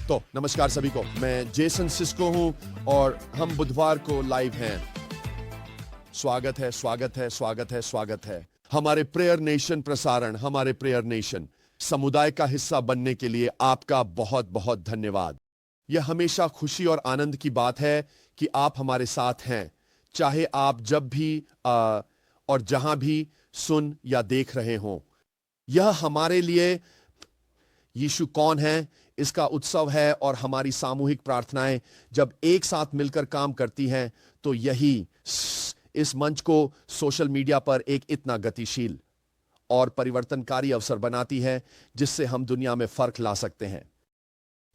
तो नमस्कार सभी को, मैं जेसन सिस्को हूं और हम बुधवार को लाइव हैं। स्वागत है, स्वागत है, स्वागत है, स्वागत है। हमारे प्रेयर नेशन प्रसारण, हमारे प्रेयर नेशन समुदाय का हिस्सा बनने के लिए आपका बहुत बहुत धन्यवाद। यह हमेशा खुशी और आनंद की बात है कि आप हमारे साथ हैं, चाहे आप जब भी और जहां भी सुन या देख रहे हों। यह हमारे लिए यीशु कौन है इसका उत्सव है और हमारी सामूहिक प्रार्थनाएं जब एक साथ मिलकर काम करती हैं तो यही इस मंच को सोशल मीडिया पर एक इतना गतिशील और परिवर्तनकारी अवसर बनाती है जिससे हम दुनिया में फर्क ला सकते हैं।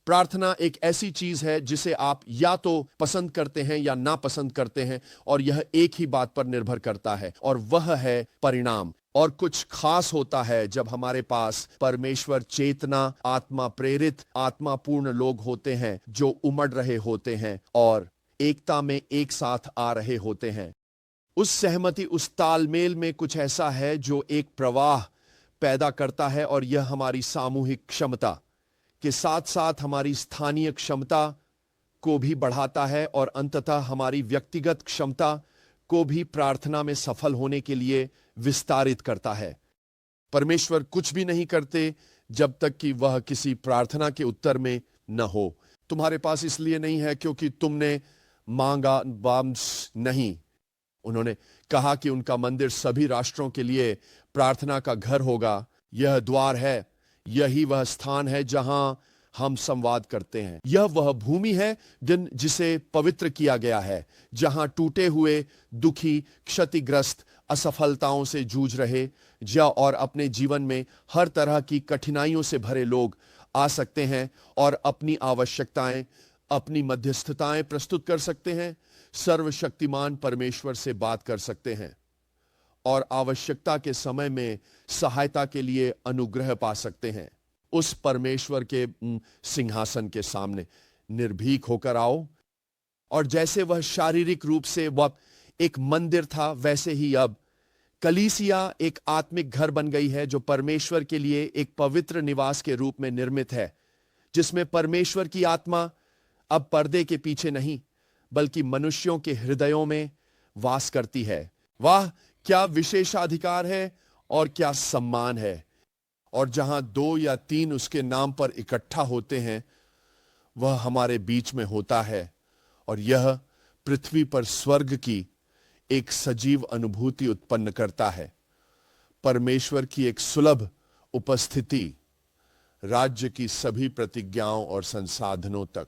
प्रार्थना एक ऐसी चीज है जिसे आप या तो पसंद करते हैं या ना पसंद करते हैं, और यह एक ही बात पर निर्भर करता है और वह है परिणाम। और कुछ खास होता है जब हमारे पास परमेश्वर चेतना, आत्मा प्रेरित, आत्मा पूर्ण लोग होते हैं जो उमड़ रहे होते हैं और एकता में एक साथ आ रहे होते हैं। उस सहमति, उस तालमेल में कुछ ऐसा है जो एक प्रवाह पैदा करता है और यह हमारी सामूहिक क्षमता के साथ साथ हमारी स्थानीय क्षमता को भी बढ़ाता है और अंततः हमारी व्यक्तिगत क्षमता को भी प्रार्थना में सफल होने के लिए विस्तारित करता है। परमेश्वर कुछ भी नहीं करते जब तक कि वह किसी प्रार्थना के उत्तर में न हो। तुम्हारे पास इसलिए नहीं है क्योंकि तुमने मांगा नहीं। उन्होंने कहा कि उनका मंदिर सभी राष्ट्रों के लिए प्रार्थना का घर होगा। यह द्वार है, यही वह स्थान है जहां हम संवाद करते हैं। यह वह भूमि है जिसे पवित्र किया गया है, जहां टूटे हुए, दुखी, क्षतिग्रस्त, असफलताओं से जूझ रहे और अपने जीवन में हर तरह की कठिनाइयों से भरे लोग आ सकते हैं और अपनी आवश्यकताएं, अपनी मध्यस्थताएं प्रस्तुत कर सकते हैं। सर्वशक्तिमान परमेश्वर से बात कर सकते हैं और आवश्यकता के समय में सहायता के लिए अनुग्रह पा सकते हैं। उस परमेश्वर के सिंहासन के सामने निर्भीक होकर आओ, और जैसे वह शारीरिक रूप से वह एक मंदिर था, वैसे ही अब कलीसिया एक आत्मिक घर बन गई है जो परमेश्वर के लिए एक पवित्र निवास के रूप में निर्मित है, जिसमें परमेश्वर की आत्मा अब पर्दे के पीछे नहीं बल्कि मनुष्यों के हृदयों में वास करती है। वाह, क्या विशेषाधिकार है और क्या सम्मान है। और जहां 2 या 3 उसके नाम पर इकट्ठा होते हैं, वह हमारे बीच में होता है, और यह पृथ्वी पर स्वर्ग की एक सजीव अनुभूति उत्पन्न करता है। परमेश्वर की एक सुलभ उपस्थिति, राज्य की सभी प्रतिज्ञाओं और संसाधनों तक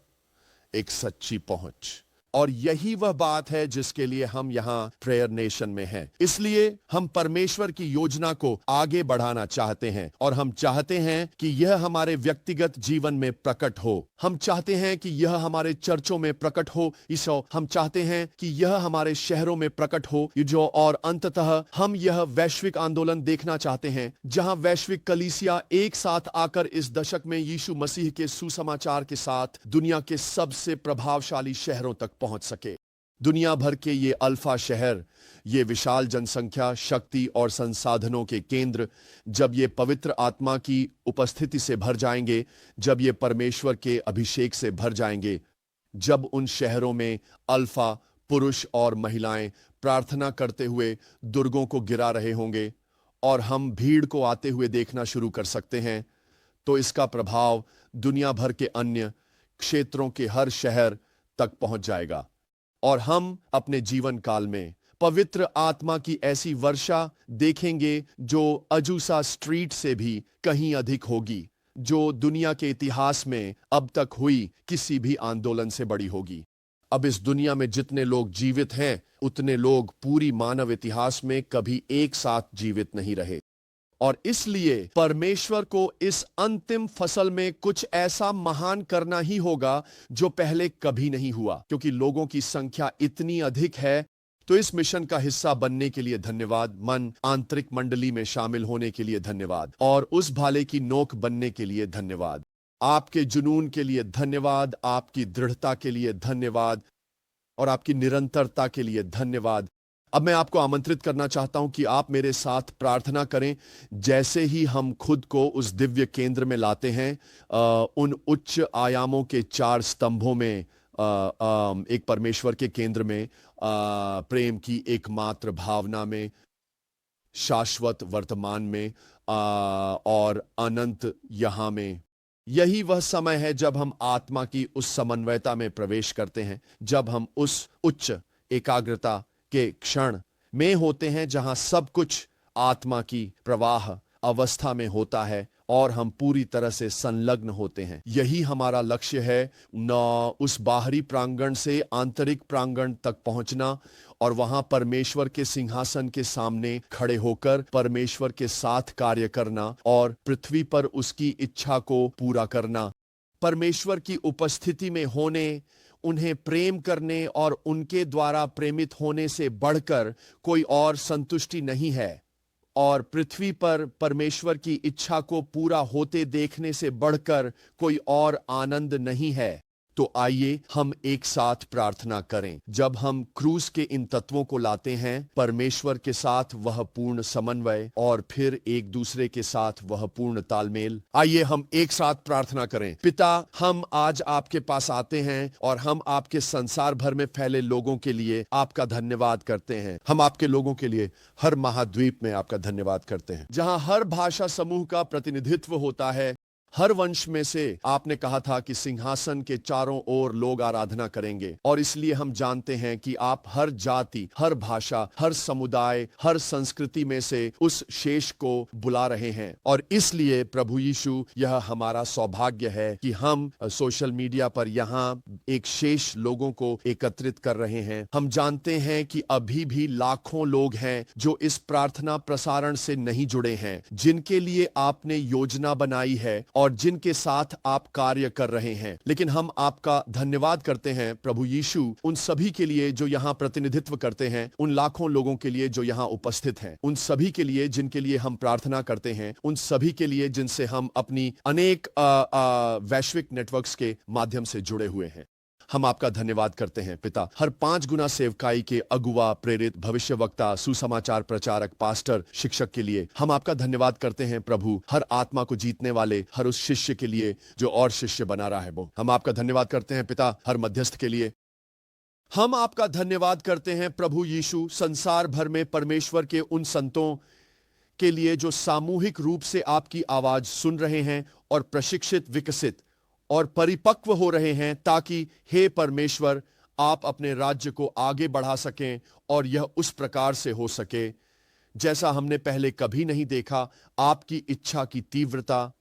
एक सच्ची पहुंच। और यही वह बात है जिसके लिए हम यहां प्रेयर नेशन में हैं। इसलिए हम परमेश्वर की योजना को आगे बढ़ाना चाहते हैं और हम चाहते हैं कि यह हमारे व्यक्तिगत जीवन में प्रकट हो। हम चाहते हैं कि यह हमारे चर्चों में प्रकट हो ईशो। हम चाहते हैं कि यह हमारे शहरों में प्रकट हो जो, और अंततः हम यह वैश्विक आंदोलन देखना चाहते हैं जहां वैश्विक कलीसिया एक साथ आकर इस दशक में यीशु मसीह के सुसमाचार के साथ दुनिया के सबसे प्रभावशाली शहरों तक पहुंच सके। दुनिया भर के ये अल्फा शहर, ये विशाल जनसंख्या, शक्ति और संसाधनों के केंद्र जब ये पवित्र आत्मा की उपस्थिति से भर जाएंगे, जब ये परमेश्वर के अभिषेक से भर जाएंगे, जब उन शहरों में अल्फा पुरुष और महिलाएं प्रार्थना करते हुए दुर्गों को गिरा रहे होंगे और हम भीड़ को आते हुए देखना शुरू कर सकते हैं, तो इसका प्रभाव दुनिया भर के अन्य क्षेत्रों के हर शहर तक पहुंच जाएगा और हम अपने जीवन काल में पवित्र आत्मा की ऐसी वर्षा देखेंगे जो अजूसा स्ट्रीट से भी कहीं अधिक होगी, जो दुनिया के इतिहास में अब तक हुई किसी भी आंदोलन से बड़ी होगी। अब इस दुनिया में जितने लोग जीवित हैं, उतने लोग पूरी मानव इतिहास में कभी एक साथ जीवित नहीं रहे। और इसलिए परमेश्वर को इस अंतिम फसल में कुछ ऐसा महान करना ही होगा जो पहले कभी नहीं हुआ। क्योंकि लोगों की संख्या इतनी अधिक है, तो इस मिशन का हिस्सा बनने के लिए धन्यवाद। आंतरिक मंडली में शामिल होने के लिए धन्यवाद और उस भाले की नोक बनने के लिए धन्यवाद। आपके जुनून के लिए धन्यवाद, आपकी दृढ़ता के लिए धन्यवाद और आपकी निरंतरता के लिए धन्यवाद। अब मैं आपको आमंत्रित करना चाहता हूं कि आप मेरे साथ प्रार्थना करें। जैसे ही हम खुद को उस दिव्य केंद्र में लाते हैं, उन उच्च आयामों के 4 स्तंभों में, एक परमेश्वर के केंद्र में, प्रेम की एकमात्र भावना में, शाश्वत वर्तमान में, और अनंत यहाँ में। यही वह समय है जब हम आत्मा की उस समन्वयता में प्रवेश करते हैं, जब हम उस उच्च एकाग्रता के क्षण में होते हैं जहां सब कुछ आत्मा की प्रवाह अवस्था में होता है और हम पूरी तरह से संलग्न होते हैं। यही हमारा लक्ष्य है, न उस बाहरी प्रांगण से आंतरिक प्रांगण तक पहुंचना और वहां परमेश्वर के सिंहासन के सामने खड़े होकर परमेश्वर के साथ कार्य करना और पृथ्वी पर उसकी इच्छा को पूरा करना। परमेश्वर की उपस्थिति में होने, उन्हें प्रेम करने और उनके द्वारा प्रेमित होने से बढ़कर कोई और संतुष्टि नहीं है, और पृथ्वी पर परमेश्वर की इच्छा को पूरा होते देखने से बढ़कर कोई और आनंद नहीं है। तो आइए हम एक साथ प्रार्थना करें। जब हम क्रूस के इन तत्वों को लाते हैं, परमेश्वर के साथ वह पूर्ण समन्वय और फिर एक दूसरे के साथ वह पूर्ण तालमेल, आइए हम एक साथ प्रार्थना करें। पिता, हम आज आपके पास आते हैं और हम आपके संसार भर में फैले लोगों के लिए आपका धन्यवाद करते हैं। हम आपके लोगों के लिए हर महाद्वीप में आपका धन्यवाद करते हैं, जहां हर भाषा समूह का प्रतिनिधित्व होता है। हर वंश में से आपने कहा था कि सिंहासन के चारों ओर लोग आराधना करेंगे, और इसलिए हम जानते हैं कि आप हर जाति, हर भाषा, हर समुदाय, हर संस्कृति में से उस शेष को बुला रहे हैं। और इसलिए प्रभु यीशु, यह हमारा सौभाग्य है कि हम सोशल मीडिया पर यहाँ एक शेष लोगों को एकत्रित कर रहे हैं। हम जानते हैं कि अभी भी लाखों लोग हैं जो इस प्रार्थना प्रसारण से नहीं जुड़े हैं, जिनके लिए आपने योजना बनाई है और जिनके साथ आप कार्य कर रहे हैं। लेकिन हम आपका धन्यवाद करते हैं प्रभु यीशु, उन सभी के लिए जो यहाँ प्रतिनिधित्व करते हैं, उन लाखों लोगों के लिए जो यहाँ उपस्थित हैं, उन सभी के लिए जिनके लिए हम प्रार्थना करते हैं, उन सभी के लिए जिनसे हम अपनी अनेक वैश्विक नेटवर्क्स के माध्यम से जुड़े हुए हैं। हम आपका धन्यवाद करते हैं पिता, हर 5 गुना सेवकाई के अगुवा, प्रेरित, भविष्यवक्ता, सुसमाचार प्रचारक, पास्टर, शिक्षक के लिए हम आपका धन्यवाद करते हैं प्रभु। हर आत्मा को जीतने वाले हर उस शिष्य के लिए जो और शिष्य बना रहा है, वो हम आपका धन्यवाद करते हैं पिता। हर मध्यस्थ के लिए हम आपका धन्यवाद करते हैं प्रभु यीशु। संसार भर में परमेश्वर के उन संतों के लिए जो सामूहिक रूप से आपकी आवाज सुन रहे हैं और प्रशिक्षित, विकसित और परिपक्व हो रहे हैं, ताकि हे परमेश्वर, आप अपने राज्य को आगे बढ़ा सकें और यह उस प्रकार से हो सके जैसा हमने पहले कभी नहीं देखा। आपकी इच्छा की तीव्रता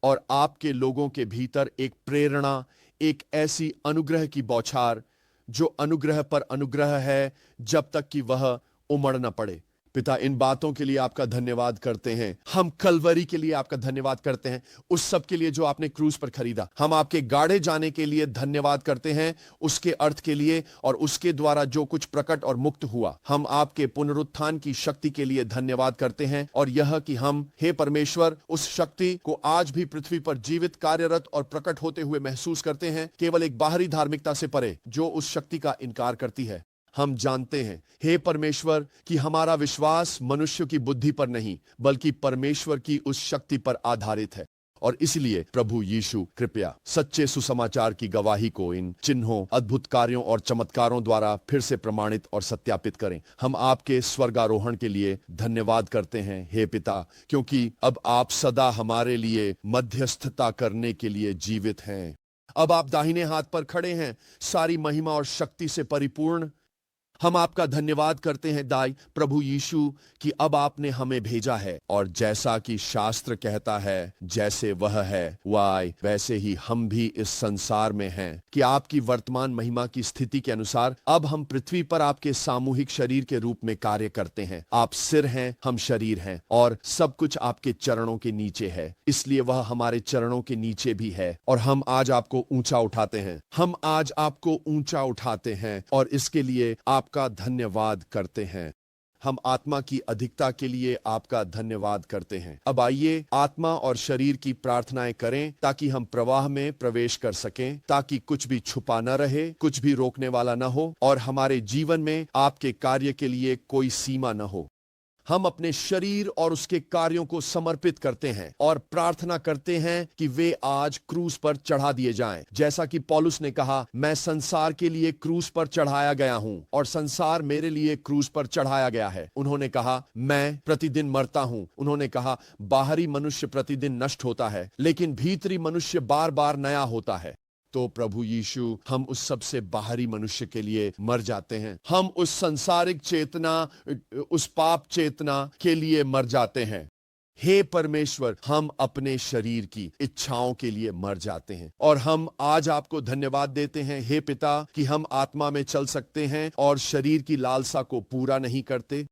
और आपके लोगों के भीतर एक प्रेरणा, एक ऐसी अनुग्रह की बौछार जो अनुग्रह पर अनुग्रह है जब तक कि वह उमड़ न पड़े। पिता, इन बातों के लिए आपका धन्यवाद करते हैं। हम कलवरी के लिए आपका धन्यवाद करते हैं, उस सब के लिए जो आपने क्रूस पर खरीदा। हम आपके गाड़े जाने के लिए धन्यवाद करते हैं, उसके अर्थ के लिए और उसके द्वारा जो कुछ प्रकट और मुक्त हुआ। हम आपके पुनरुत्थान की शक्ति के लिए धन्यवाद करते हैं, और यह कि हम, हे परमेश्वर, उस शक्ति को आज भी पृथ्वी पर जीवित, कार्यरत और प्रकट होते हुए महसूस करते हैं, केवल एक बाहरी धार्मिकता से परे जो उस शक्ति का इनकार करती है। हम जानते हैं हे परमेश्वर कि हमारा विश्वास मनुष्य की बुद्धि पर नहीं बल्कि परमेश्वर की उस शक्ति पर आधारित है। और इसलिए प्रभु यीशु, कृपया सच्चे सुसमाचार की गवाही को इन चिन्हों, अद्भुत कार्यों और चमत्कारों द्वारा फिर से प्रमाणित और सत्यापित करें। हम आपके स्वर्गारोहण के लिए धन्यवाद करते हैं हे पिता, क्योंकि अब आप सदा हमारे लिए मध्यस्थता करने के लिए जीवित हैं। अब आप दाहिने हाथ पर खड़े हैं, सारी महिमा और शक्ति से परिपूर्ण। हम आपका धन्यवाद करते हैं दाई प्रभु यीशु कि अब आपने हमें भेजा है, और जैसा कि शास्त्र कहता है, जैसे वह है वाय वैसे ही हम भी इस संसार में हैं, कि आपकी वर्तमान महिमा की स्थिति के अनुसार अब हम पृथ्वी पर आपके सामूहिक शरीर के रूप में कार्य करते हैं। आप सिर हैं, हम शरीर हैं, और सब कुछ आपके चरणों के नीचे है, इसलिए वह हमारे चरणों के नीचे भी है। और हम आज आपको ऊंचा उठाते हैं, हम आज आपको ऊंचा उठाते हैं, और इसके लिए आपका धन्यवाद करते हैं। हम आत्मा की अधिकता के लिए आपका धन्यवाद करते हैं। अब आइए आत्मा और शरीर की प्रार्थनाएं करें ताकि हम प्रवाह में प्रवेश कर सकें, ताकि कुछ भी छुपा न रहे, कुछ भी रोकने वाला न हो और हमारे जीवन में आपके कार्य के लिए कोई सीमा न हो। हम अपने शरीर और उसके कार्यों को समर्पित करते हैं और प्रार्थना करते हैं कि वे आज क्रूस पर चढ़ा दिए जाएं। जैसा कि पौलुस ने कहा, मैं संसार के लिए क्रूस पर चढ़ाया गया हूं और संसार मेरे लिए क्रूस पर चढ़ाया गया है। उन्होंने कहा, मैं प्रतिदिन मरता हूं। उन्होंने कहा, बाहरी मनुष्य प्रतिदिन नष्ट होता है, लेकिन भीतरी मनुष्य बार बार नया होता है। तो प्रभु यीशु, हम उस सबसे बाहरी मनुष्य के लिए मर जाते हैं। हम उस संसारिक चेतना, उस पाप चेतना के लिए मर जाते हैं। हे परमेश्वर, हम अपने शरीर की इच्छाओं के लिए मर जाते हैं और हम आज आपको धन्यवाद देते हैं हे पिता कि हम आत्मा में चल सकते हैं और शरीर की लालसा को पूरा नहीं करते।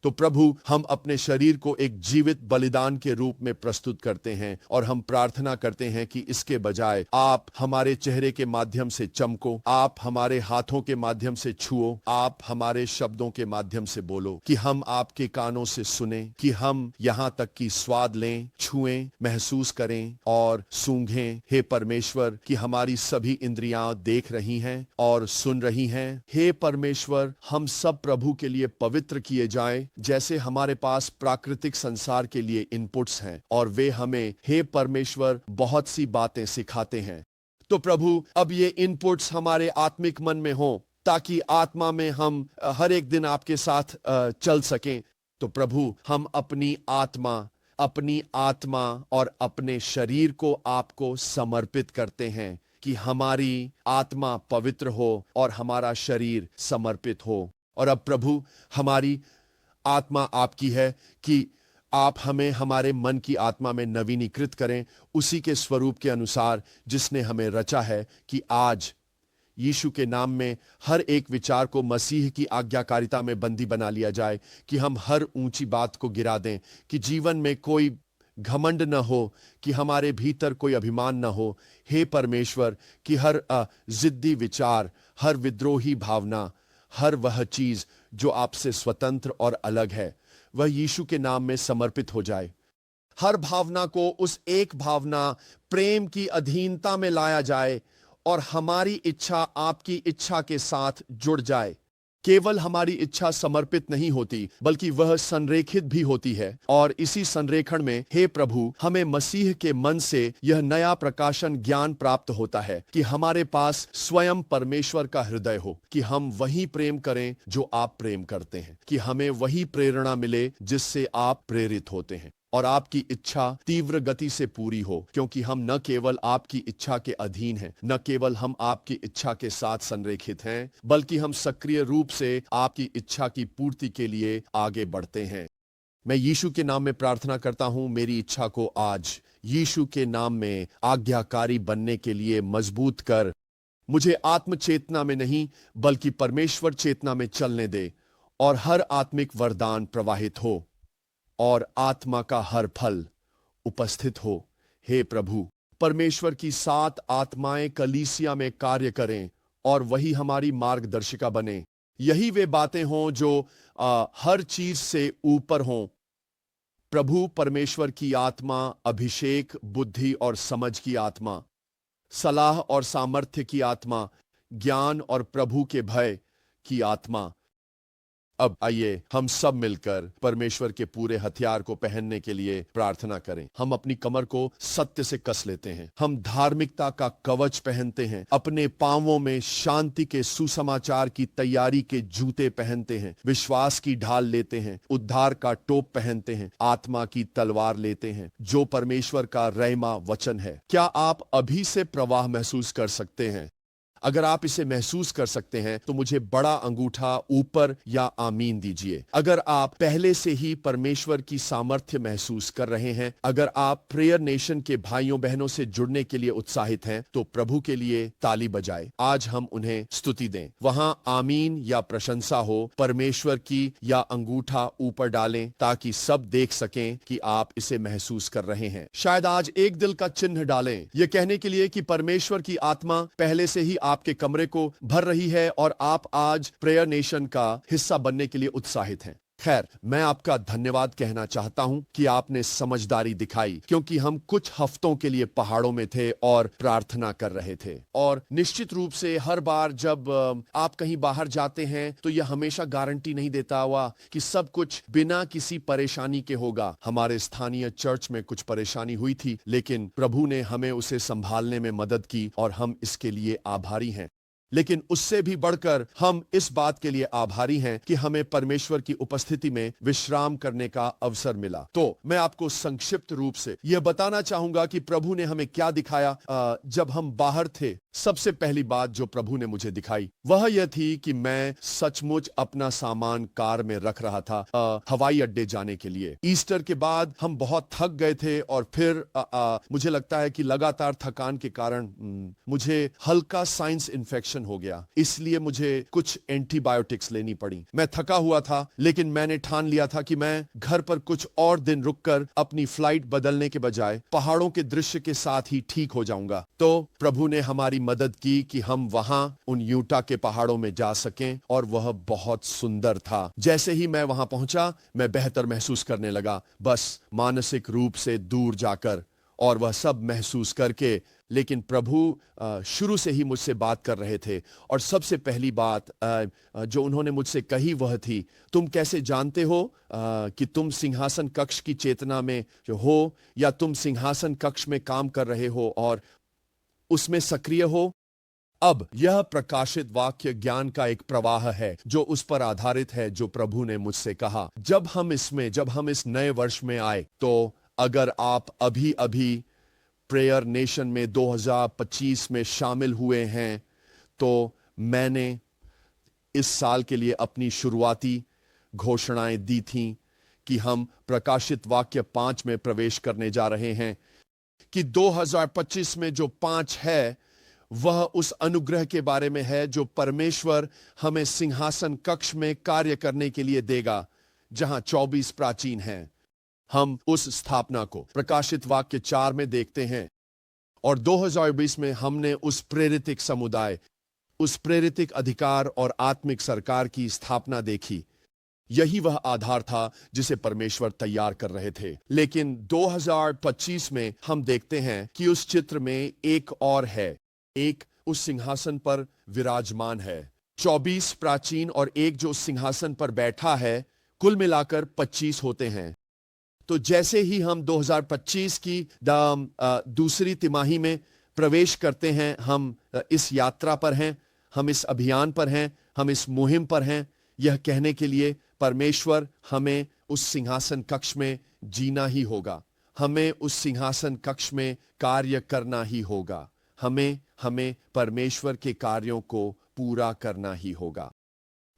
तो प्रभु, हम अपने शरीर को एक जीवित बलिदान के रूप में प्रस्तुत करते हैं और हम प्रार्थना करते हैं कि इसके बजाय आप हमारे चेहरे के माध्यम से चमको, आप हमारे हाथों के माध्यम से छुओ, आप हमारे शब्दों के माध्यम से बोलो, कि हम आपके कानों से सुने, कि हम यहाँ तक कि स्वाद लें, छुएं, महसूस करें और सूंघें। हे परमेश्वर, कि हमारी सभी इंद्रियां देख रही हैं और सुन रही हैं। हे परमेश्वर, हम सब प्रभु के लिए पवित्र किए जाएं, जैसे हमारे पास प्राकृतिक संसार के लिए इनपुट्स हैं और वे हमें, हे परमेश्वर, बहुत सी बातें सिखाते हैं। तो प्रभु, अब ये इनपुट्स हमारे आत्मिक मन में हों ताकि आत्मा में हम हर एक दिन आपके साथ चल सकें। तो प्रभु, हम अपनी आत्मा और अपने शरीर को आपको समर्पित करते हैं कि हमारी आत्मा पवित्र हो और हमारा शरीर समर्पित हो। और अब प्रभु, हमारी आत्मा आपकी है कि आप हमें हमारे मन की आत्मा में नवीनीकृत करें, उसी के स्वरूप के अनुसार जिसने हमें रचा है, कि आज यीशु के नाम में हर एक विचार को मसीह की आज्ञाकारिता में बंदी बना लिया जाए, कि हम हर ऊंची बात को गिरा दें, कि जीवन में कोई घमंड न हो, कि हमारे भीतर कोई अभिमान न हो। हे परमेश्वर, कि हर जिद्दी विचार, हर विद्रोही भावना, हर वह चीज जो आपसे स्वतंत्र और अलग है, वह यीशु के नाम में समर्पित हो जाए। हर भावना को उस एक भावना, प्रेम की अधीनता में लाया जाए और हमारी इच्छा आपकी इच्छा के साथ जुड़ जाए। केवल हमारी इच्छा समर्पित नहीं होती, बल्कि वह संरेखित भी होती है। और इसी संरेखण में, हे प्रभु, हमें मसीह के मन से यह नया प्रकाशन ज्ञान प्राप्त होता है कि हमारे पास स्वयं परमेश्वर का हृदय हो, कि हम वही प्रेम करें जो आप प्रेम करते हैं, कि हमें वही प्रेरणा मिले जिससे आप प्रेरित होते हैं और आपकी इच्छा तीव्र गति से पूरी हो, क्योंकि हम न केवल आपकी इच्छा के अधीन हैं, न केवल हम आपकी इच्छा के साथ संरेखित हैं, बल्कि हम सक्रिय रूप से आपकी इच्छा की पूर्ति के लिए आगे बढ़ते हैं। मैं यीशु के नाम में प्रार्थना करता हूं, मेरी इच्छा को आज यीशु के नाम में आज्ञाकारी बनने के लिए मजबूत कर, मुझे आत्म चेतना में नहीं बल्कि परमेश्वर चेतना में चलने दे और हर आत्मिक वरदान प्रवाहित हो और आत्मा का हर फल उपस्थित हो। हे प्रभु, परमेश्वर की 7 आत्माएं कलीसिया में कार्य करें और वही हमारी मार्गदर्शिका बने। यही वे बातें हों जो हर चीज से ऊपर हों। प्रभु परमेश्वर की आत्मा, अभिषेक, बुद्धि और समझ की आत्मा, सलाह और सामर्थ्य की आत्मा, ज्ञान और प्रभु के भय की आत्मा। अब आइए हम सब मिलकर परमेश्वर के पूरे हथियार को पहनने के लिए प्रार्थना करें। हम अपनी कमर को सत्य से कस लेते हैं, हम धार्मिकता का कवच पहनते हैं, अपने पांवों में शांति के सुसमाचार की तैयारी के जूते पहनते हैं, विश्वास की ढाल लेते हैं, उद्धार का टोप पहनते हैं, आत्मा की तलवार लेते हैं जो परमेश्वर का रहमा वचन है। क्या आप अभी से प्रवाह महसूस कर सकते हैं? अगर आप इसे महसूस कर सकते हैं तो मुझे बड़ा अंगूठा ऊपर या आमीन दीजिए। अगर आप पहले से ही परमेश्वर की सामर्थ्य महसूस कर रहे हैं, अगर आप प्रेयर नेशन के भाइयों बहनों से जुड़ने के लिए उत्साहित हैं, तो प्रभु के लिए ताली बजाएं। आज हम उन्हें स्तुति दें। वहां आमीन या प्रशंसा हो, परमेश्वर की या अंगूठा ऊपर डालें ताकि सब देख सकें कि आप इसे महसूस कर रहे हैं। शायद आज एक दिल का चिन्ह डालें, यह कहने के लिए कि परमेश्वर की आत्मा पहले से ही आपके कमरे को भर रही है और आप आज प्रेयर नेशन का हिस्सा बनने के लिए उत्साहित हैं। खैर, मैं आपका धन्यवाद कहना चाहता हूं कि आपने समझदारी दिखाई, क्योंकि हम कुछ हफ्तों के लिए पहाड़ों में थे और प्रार्थना कर रहे थे। और निश्चित रूप से हर बार जब आप कहीं बाहर जाते हैं तो यह हमेशा गारंटी नहीं देता हुआ कि सब कुछ बिना किसी परेशानी के होगा। हमारे स्थानीय चर्च में कुछ परेशानी हुई थी, लेकिन प्रभु ने हमें उसे संभालने में मदद की और हम इसके लिए आभारी हैं। लेकिन उससे भी बढ़कर हम इस बात के लिए आभारी हैं कि हमें परमेश्वर की उपस्थिति में विश्राम करने का अवसर मिला। तो मैं आपको संक्षिप्त रूप से यह बताना चाहूंगा कि प्रभु ने हमें क्या दिखाया जब हम बाहर थे। सबसे पहली बात जो प्रभु ने मुझे दिखाई वह यह थी कि मैं सचमुच अपना सामान कार में रख रहा था हवाई अड्डे जाने के लिए। ईस्टर के बाद हम बहुत थक गए थे और फिर मुझे लगता है कि लगातार थकान के कारण मुझे हल्का साइनस इन्फेक्शन हो गया, इसलिए मुझे कुछ एंटीबायोटिक्स लेनी पड़ी। मैं थका हुआ था, लेकिन मैंने ठान लिया था कि मैं घर पर कुछ और दिन रुककर अपनी फ्लाइट बदलने के बजाय पहाड़ों के दृश्य के साथ ही ठीक हो जाऊंगा। तो प्रभु ने हमारी मदद की कि हम वहां उन यूटा के पहाड़ों में जा सकें और वह बहुत सुंदर था। जैसे ही मैं वहां पहुंचा, मैं बेहतर महसूस करने लगा, बस मानसिक रूप से दूर जाकर, और वह सब महसूस करके। लेकिन प्रभु शुरू से ही मुझसे बात कर रहे थे और सबसे पहली बात जो उन्होंने मुझसे कही वह थी, तुम कैसे जानते हो कि तुम सिंहासन कक्ष की चेतना में जो हो या तुम सिंहासन कक्ष में काम कर रहे हो और उसमें सक्रिय हो। अब यह प्रकाशित वाक्य ज्ञान का एक प्रवाह है जो उस पर आधारित है जो प्रभु ने मुझसे कहा। जब हम इस नए वर्ष में आए, तो अगर आप अभी अभी प्रेयर नेशन में 2025 में शामिल हुए हैं, तो मैंने इस साल के लिए अपनी शुरुआती घोषणाएं दी थीं कि हम प्रकाशित वाक्य 5 में प्रवेश करने जा रहे हैं, कि 2025 में जो 5 है वह उस अनुग्रह के बारे में है जो परमेश्वर हमें सिंहासन कक्ष में कार्य करने के लिए देगा, जहां 24 प्राचीन हैं। हम उस स्थापना को प्रकाशित वाक्य 4 में देखते हैं और 2020 में हमने उस प्रेरितिक समुदाय, उस प्रेरितिक अधिकार और आत्मिक सरकार की स्थापना देखी। यही वह आधार था जिसे परमेश्वर तैयार कर रहे थे। लेकिन 2025 में हम देखते हैं कि उस चित्र में एक और है, एक उस सिंहासन पर विराजमान है। 24 प्राचीन और एक जो सिंहासन पर बैठा है, कुल मिलाकर 25 होते हैं। तो जैसे ही हम 2025 की दूसरी तिमाही में प्रवेश करते हैं, हम इस यात्रा पर हैं, हम इस अभियान पर हैं, हम इस मुहिम पर हैं, यह कहने के लिए परमेश्वर हमें उस सिंहासन कक्ष में जीना ही होगा, हमें उस सिंहासन कक्ष में कार्य करना ही होगा, हमें परमेश्वर के कार्यों को पूरा करना ही होगा।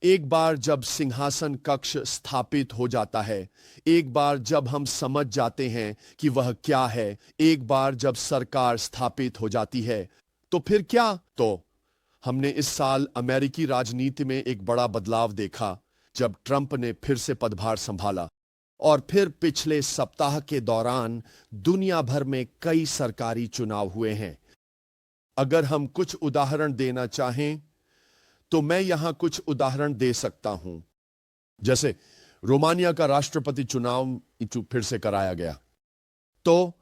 एक बार जब सिंहासन कक्ष स्थापित हो जाता है, एक बार जब हम समझ जाते हैं कि वह क्या है, एक बार जब सरकार स्थापित हो जाती है, तो फिर क्या? तो हमने इस साल अमेरिकी राजनीति में एक बड़ा बदलाव देखा जब ट्रंप ने फिर से पदभार संभाला, और फिर पिछले सप्ताह के दौरान दुनिया भर में कई सरकारी चुनाव हुए हैं। अगर हम कुछ उदाहरण देना चाहें तो मैं यहां कुछ उदाहरण दे सकता हूं। जैसे रोमानिया का राष्ट्रपति चुनाव फिर से कराया गया, तो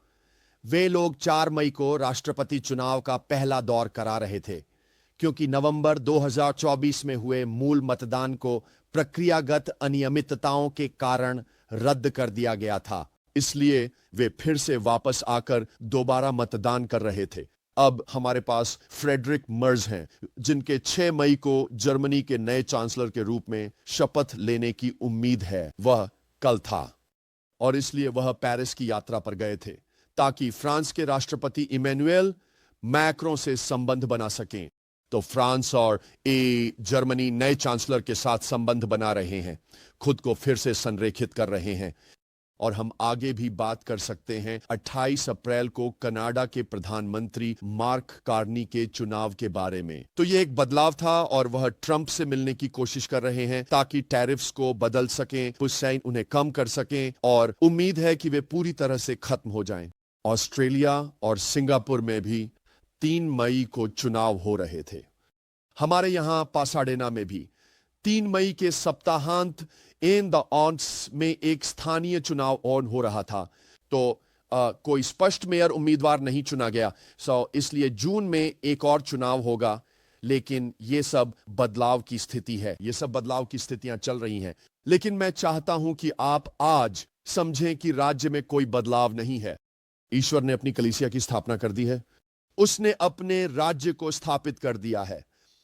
वे लोग 4 मई को राष्ट्रपति चुनाव का पहला दौर करा रहे थे, क्योंकि नवंबर 2024 में हुए मूल मतदान को प्रक्रियागत अनियमितताओं के कारण रद्द कर दिया गया था। इसलिए वे फिर से वापस आकर दोबारा मतदान कर रहे थे। अब हमारे पास फ्रेडरिक मर्ज हैं, जिनके 6 मई को जर्मनी के नए चांसलर के रूप में शपथ लेने की उम्मीद है। वह कल था और इसलिए वह पेरिस की यात्रा पर गए थे ताकि फ्रांस के राष्ट्रपति इमैनुएल मैक्रों से संबंध बना सकें। तो फ्रांस और जर्मनी नए चांसलर के साथ संबंध बना रहे हैं, खुद को फिर से संरेखित कर रहे हैं। और हम आगे भी बात कर सकते हैं 28 अप्रैल को कनाडा के प्रधानमंत्री मार्क कार्नी के चुनाव के बारे में। तो यह एक बदलाव था और वह ट्रंप से मिलने की कोशिश कर रहे हैं ताकि टैरिफ्स को बदल सकें, हुसैन उन्हें कम कर सकें, और उम्मीद है कि वे पूरी तरह से खत्म हो जाएं। ऑस्ट्रेलिया और सिंगापुर में भी 3 मई को चुनाव हो रहे थे। हमारे यहां पासाडेना में भी 3 मई के सप्ताहांत इन द ऑन्स में एक स्थानीय चुनाव ऑन हो रहा था, तो कोई स्पष्ट मेयर उम्मीदवार नहीं चुना गया। इसलिए जून में एक और चुनाव होगा, लेकिन ये सब बदलाव की स्थिति है, ये सब बदलाव की स्थितियां चल रही हैं। लेकिन मैं चाहता हूं कि आप आज समझें कि राज्य में कोई बदलाव नहीं है। ईश्वर ने अपनी कलीसिया की स्थापना कर दी है, उसने अपने राज्य को स्थापित कर दिया है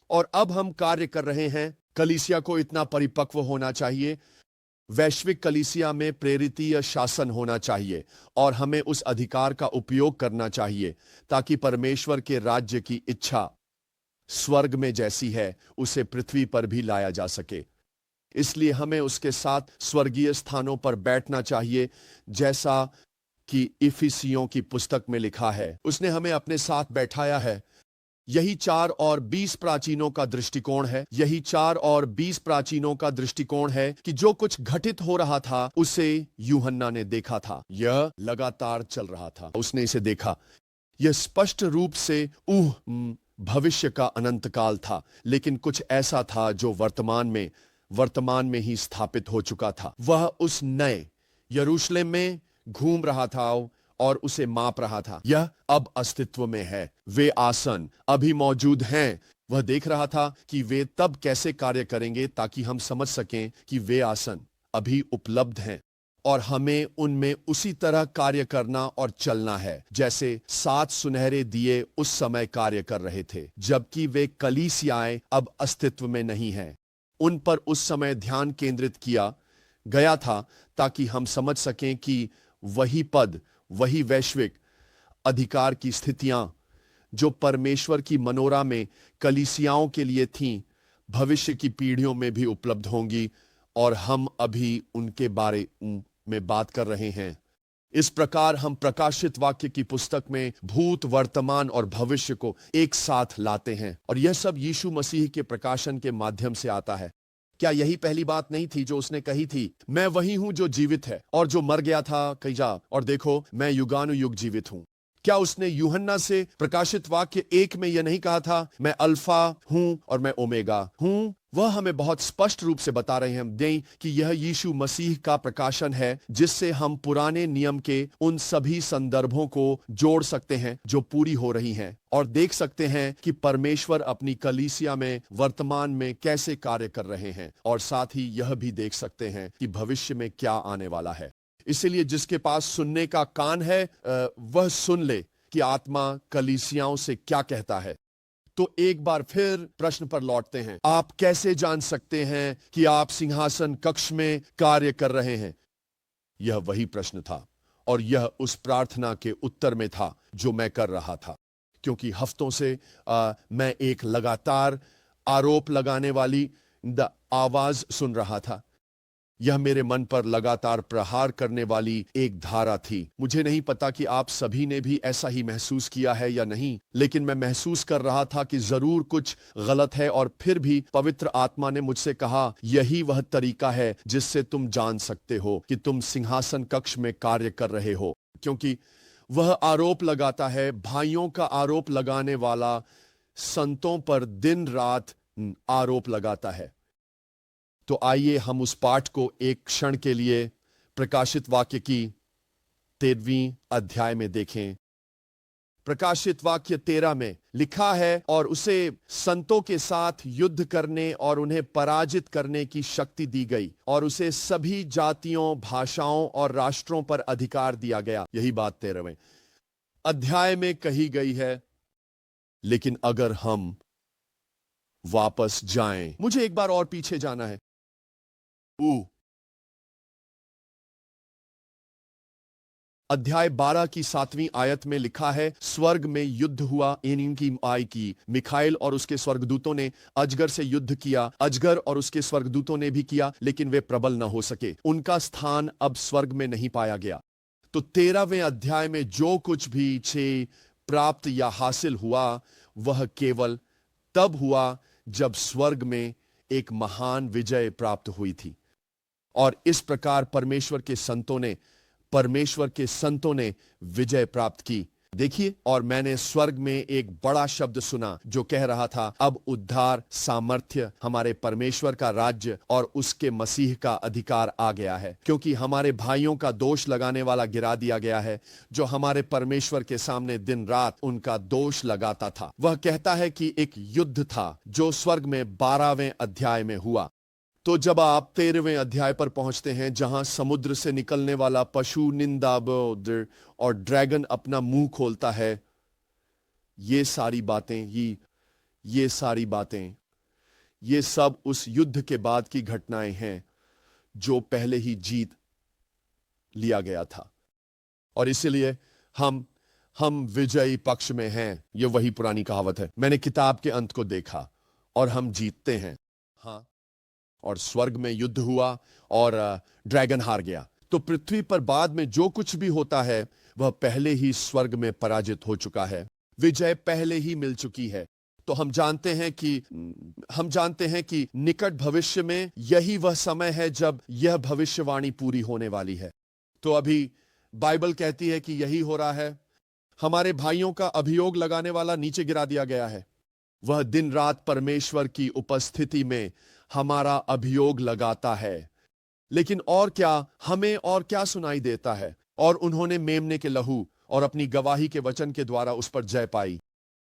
और अब हम कार्य कर रहे हैं। कलीसिया को इतना परिपक्व होना चाहिए, वैश्विक कलीसिया में प्रेरितीय शासन होना चाहिए और हमें उस अधिकार का उपयोग करना चाहिए ताकि परमेश्वर के राज्य की इच्छा स्वर्ग में जैसी है उसे पृथ्वी पर भी लाया जा सके। इसलिए हमें उसके साथ स्वर्गीय स्थानों पर बैठना चाहिए, जैसा कि इफिसियों की पुस्तक में लिखा है, उसने हमें अपने साथ बैठाया है। यही 4 और 20 प्राचीनों का दृष्टिकोण है, यही 4 और 20 प्राचीनों का दृष्टिकोण है कि जो कुछ घटित हो रहा था उसे यूहन्ना ने देखा था। यह लगातार चल रहा था, उसने इसे देखा। यह स्पष्ट रूप से भविष्य का अनंत काल था, लेकिन कुछ ऐसा था जो वर्तमान में ही स्थापित हो चुका था। वह उस नए यरूशलेम में घूम रहा था और उसे माप रहा था। यह अब अस्तित्व में है, वे आसन अभी मौजूद हैं। वह देख रहा था कि वे तब कैसे कार्य करेंगे ताकि हम समझ सकें कि वे आसन अभी उपलब्ध हैं और हमें उनमें उसी तरह कार्य करना और चलना है जैसे 7 सुनहरे दिए उस समय कार्य कर रहे थे, जबकि वे कलीसियाएं अब अस्तित्व में नहीं हैं। उन पर उस समय ध्यान केंद्रित किया गया था ताकि हम समझ सकें कि वही पद, वही वैश्विक अधिकार की स्थितियां जो परमेश्वर की मनोरा में कलीसियाओं के लिए थीं, भविष्य की पीढ़ियों में भी उपलब्ध होंगी और हम अभी उनके बारे में बात कर रहे हैं। इस प्रकार हम प्रकाशित वाक्य की पुस्तक में भूत, वर्तमान और भविष्य को एक साथ लाते हैं और यह सब यीशु मसीह के प्रकाशन के माध्यम से आता है। क्या यही पहली बात नहीं थी जो उसने कही थी, मैं वही हूं जो जीवित है और जो मर गया था कईजा, और देखो मैं युगानुयुग जीवित हूं। क्या उसने यूहन्ना से प्रकाशित वाक्य 1 में यह नहीं कहा था, मैं अल्फा हूं और मैं ओमेगा हूं? वह हमें बहुत स्पष्ट रूप से बता रहे हैं कि यह यीशु मसीह का प्रकाशन है, जिससे हम पुराने नियम के उन सभी संदर्भों को जोड़ सकते हैं जो पूरी हो रही हैं और देख सकते हैं कि परमेश्वर अपनी कलीसिया में वर्तमान में कैसे कार्य कर रहे हैं, और साथ ही यह भी देख सकते हैं कि भविष्य में क्या आने वाला है। इसलिए जिसके पास सुनने का कान है वह सुन ले कि आत्मा कलीसियाओं से क्या कहता है। तो एक बार फिर प्रश्न पर लौटते हैं, आप कैसे जान सकते हैं कि आप सिंहासन कक्ष में कार्य कर रहे हैं? यह वही प्रश्न था और यह उस प्रार्थना के उत्तर में था जो मैं कर रहा था, क्योंकि हफ्तों से मैं एक लगातार आरोप लगाने वाली आवाज सुन रहा था। यह मेरे मन पर लगातार प्रहार करने वाली एक धारा थी। मुझे नहीं पता कि आप सभी ने भी ऐसा ही महसूस किया है या नहीं, लेकिन मैं महसूस कर रहा था कि जरूर कुछ गलत है, और फिर भी पवित्र आत्मा ने मुझसे कहा, यही वह तरीका है जिससे तुम जान सकते हो कि तुम सिंहासन कक्ष में कार्य कर रहे हो। क्योंकि वह आरोप लगाता है, भाइयों का आरोप लगाने वाला संतों पर दिन रात आरोप लगाता है। तो आइए हम उस पाठ को एक क्षण के लिए प्रकाशित वाक्य की 13वीं अध्याय में देखें। प्रकाशित वाक्य 13 में लिखा है, और उसे संतों के साथ युद्ध करने और उन्हें पराजित करने की शक्ति दी गई, और उसे सभी जातियों, भाषाओं और राष्ट्रों पर अधिकार दिया गया। यही बात 13वें अध्याय में कही गई है। लेकिन अगर हम वापस जाएं, मुझे एक बार और पीछे जाना है। अध्याय 12 की 7वीं आयत में लिखा है, स्वर्ग में युद्ध हुआ, इनकी आय की। मिखाइल और उसके स्वर्गदूतों ने अजगर से युद्ध किया, अजगर और उसके स्वर्गदूतों ने भी किया, लेकिन वे प्रबल न हो सके। उनका स्थान अब स्वर्ग में नहीं पाया गया। तो 13वें अध्याय में जो कुछ भी प्राप्त या हासिल हुआ, वह केवल तब हुआ जब स्वर्ग में एक महान विजय प्राप्त हुई थी। और इस प्रकार परमेश्वर के संतों ने विजय प्राप्त की। देखिए, और मैंने स्वर्ग में एक बड़ा शब्द सुना जो कह रहा था, अब उद्धार, सामर्थ्य, हमारे परमेश्वर का राज्य और उसके मसीह का अधिकार आ गया है, क्योंकि हमारे भाइयों का दोष लगाने वाला गिरा दिया गया है, जो हमारे परमेश्वर के सामने दिन रात उनका दोष लगाता था। वह कहता है कि एक युद्ध था जो स्वर्ग में 12वें अध्याय में हुआ। तो जब आप 13वें अध्याय पर पहुंचते हैं, जहां समुद्र से निकलने वाला पशु, निंदाबोध और ड्रैगन अपना मुंह खोलता है, ये सारी बातें, ये सब उस युद्ध के बाद की घटनाएं हैं जो पहले ही जीत लिया गया था। और इसीलिए हम विजयी पक्ष में हैं। ये वही पुरानी कहावत है, मैंने किताब के अंत को देखा और हम जीतते हैं। हाँ, और स्वर्ग में युद्ध हुआ और ड्रैगन हार गया। तो पृथ्वी पर बाद में जो कुछ भी होता है वह पहले ही स्वर्ग में पराजित हो चुका है, विजय पहले ही मिल चुकी है। तो हम जानते हैं कि निकट भविष्य में यही वह समय है जब यह भविष्यवाणी पूरी होने वाली है। तो अभी बाइबल कहती है कि यही हो रहा है। हमारे भाइयों का अभियोग लगाने वाला नीचे गिरा दिया गया है। वह दिन रात परमेश्वर की उपस्थिति में हमारा अभियोग लगाता है। लेकिन और क्या, हमें और क्या सुनाई देता है? और उन्होंने मेमने के लहू और अपनी गवाही के वचन के द्वारा उस पर जय पाई।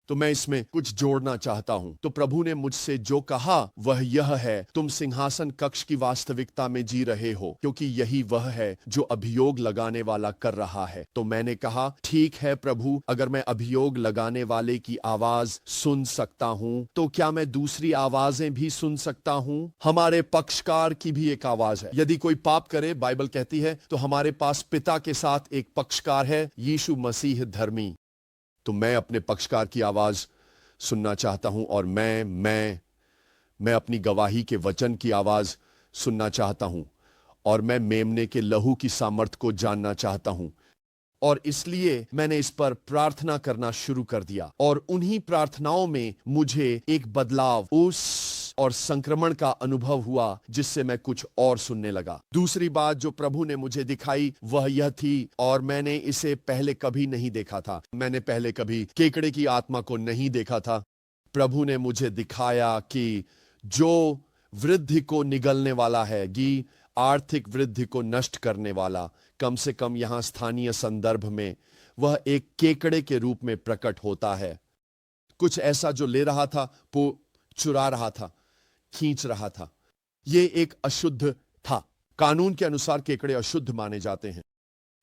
तो मैं इसमें कुछ जोड़ना चाहता हूं। तो प्रभु ने मुझसे जो कहा वह यह है, तुम सिंहासन कक्ष की वास्तविकता में जी रहे हो, क्योंकि यही वह है जो अभियोग लगाने वाला कर रहा है। तो मैंने कहा, ठीक है प्रभु, अगर मैं अभियोग लगाने वाले की आवाज सुन सकता हूं तो क्या मैं दूसरी आवाजें भी सुन सकता हूं? हमारे पक्षकार की भी एक आवाज है। यदि कोई पाप करे, बाइबल कहती है, तो हमारे पास पिता के साथ एक पक्षकार है, यीशु मसीह धर्मी। तो मैं अपने पक्षकार की आवाज सुनना चाहता हूं और मैं अपनी गवाही के वचन की आवाज सुनना चाहता हूं और मैं मेमने के लहू की सामर्थ को जानना चाहता हूं। और इसलिए मैंने इस पर प्रार्थना करना शुरू कर दिया और उन्हीं प्रार्थनाओं में मुझे एक बदलाव और संक्रमण का अनुभव हुआ, जिससे मैं कुछ और सुनने लगा। दूसरी बात जो प्रभु ने मुझे दिखाई वह यह थी, और मैंने इसे पहले कभी नहीं देखा था। मैंने पहले कभी केकड़े की आत्मा को नहीं देखा था। प्रभु ने मुझे दिखाया कि जो वृद्धि को निगलने वाला है, आर्थिक वृद्धि को नष्ट करने वाला, कम से कम यहां स्थानीय संदर्भ में वह एक केकड़े के रूप में प्रकट होता है। कुछ ऐसा जो ले रहा था, चुरा रहा था, खींच रहा था। यह एक अशुद्ध था। कानून के अनुसार केकड़े अशुद्ध माने जाते हैं।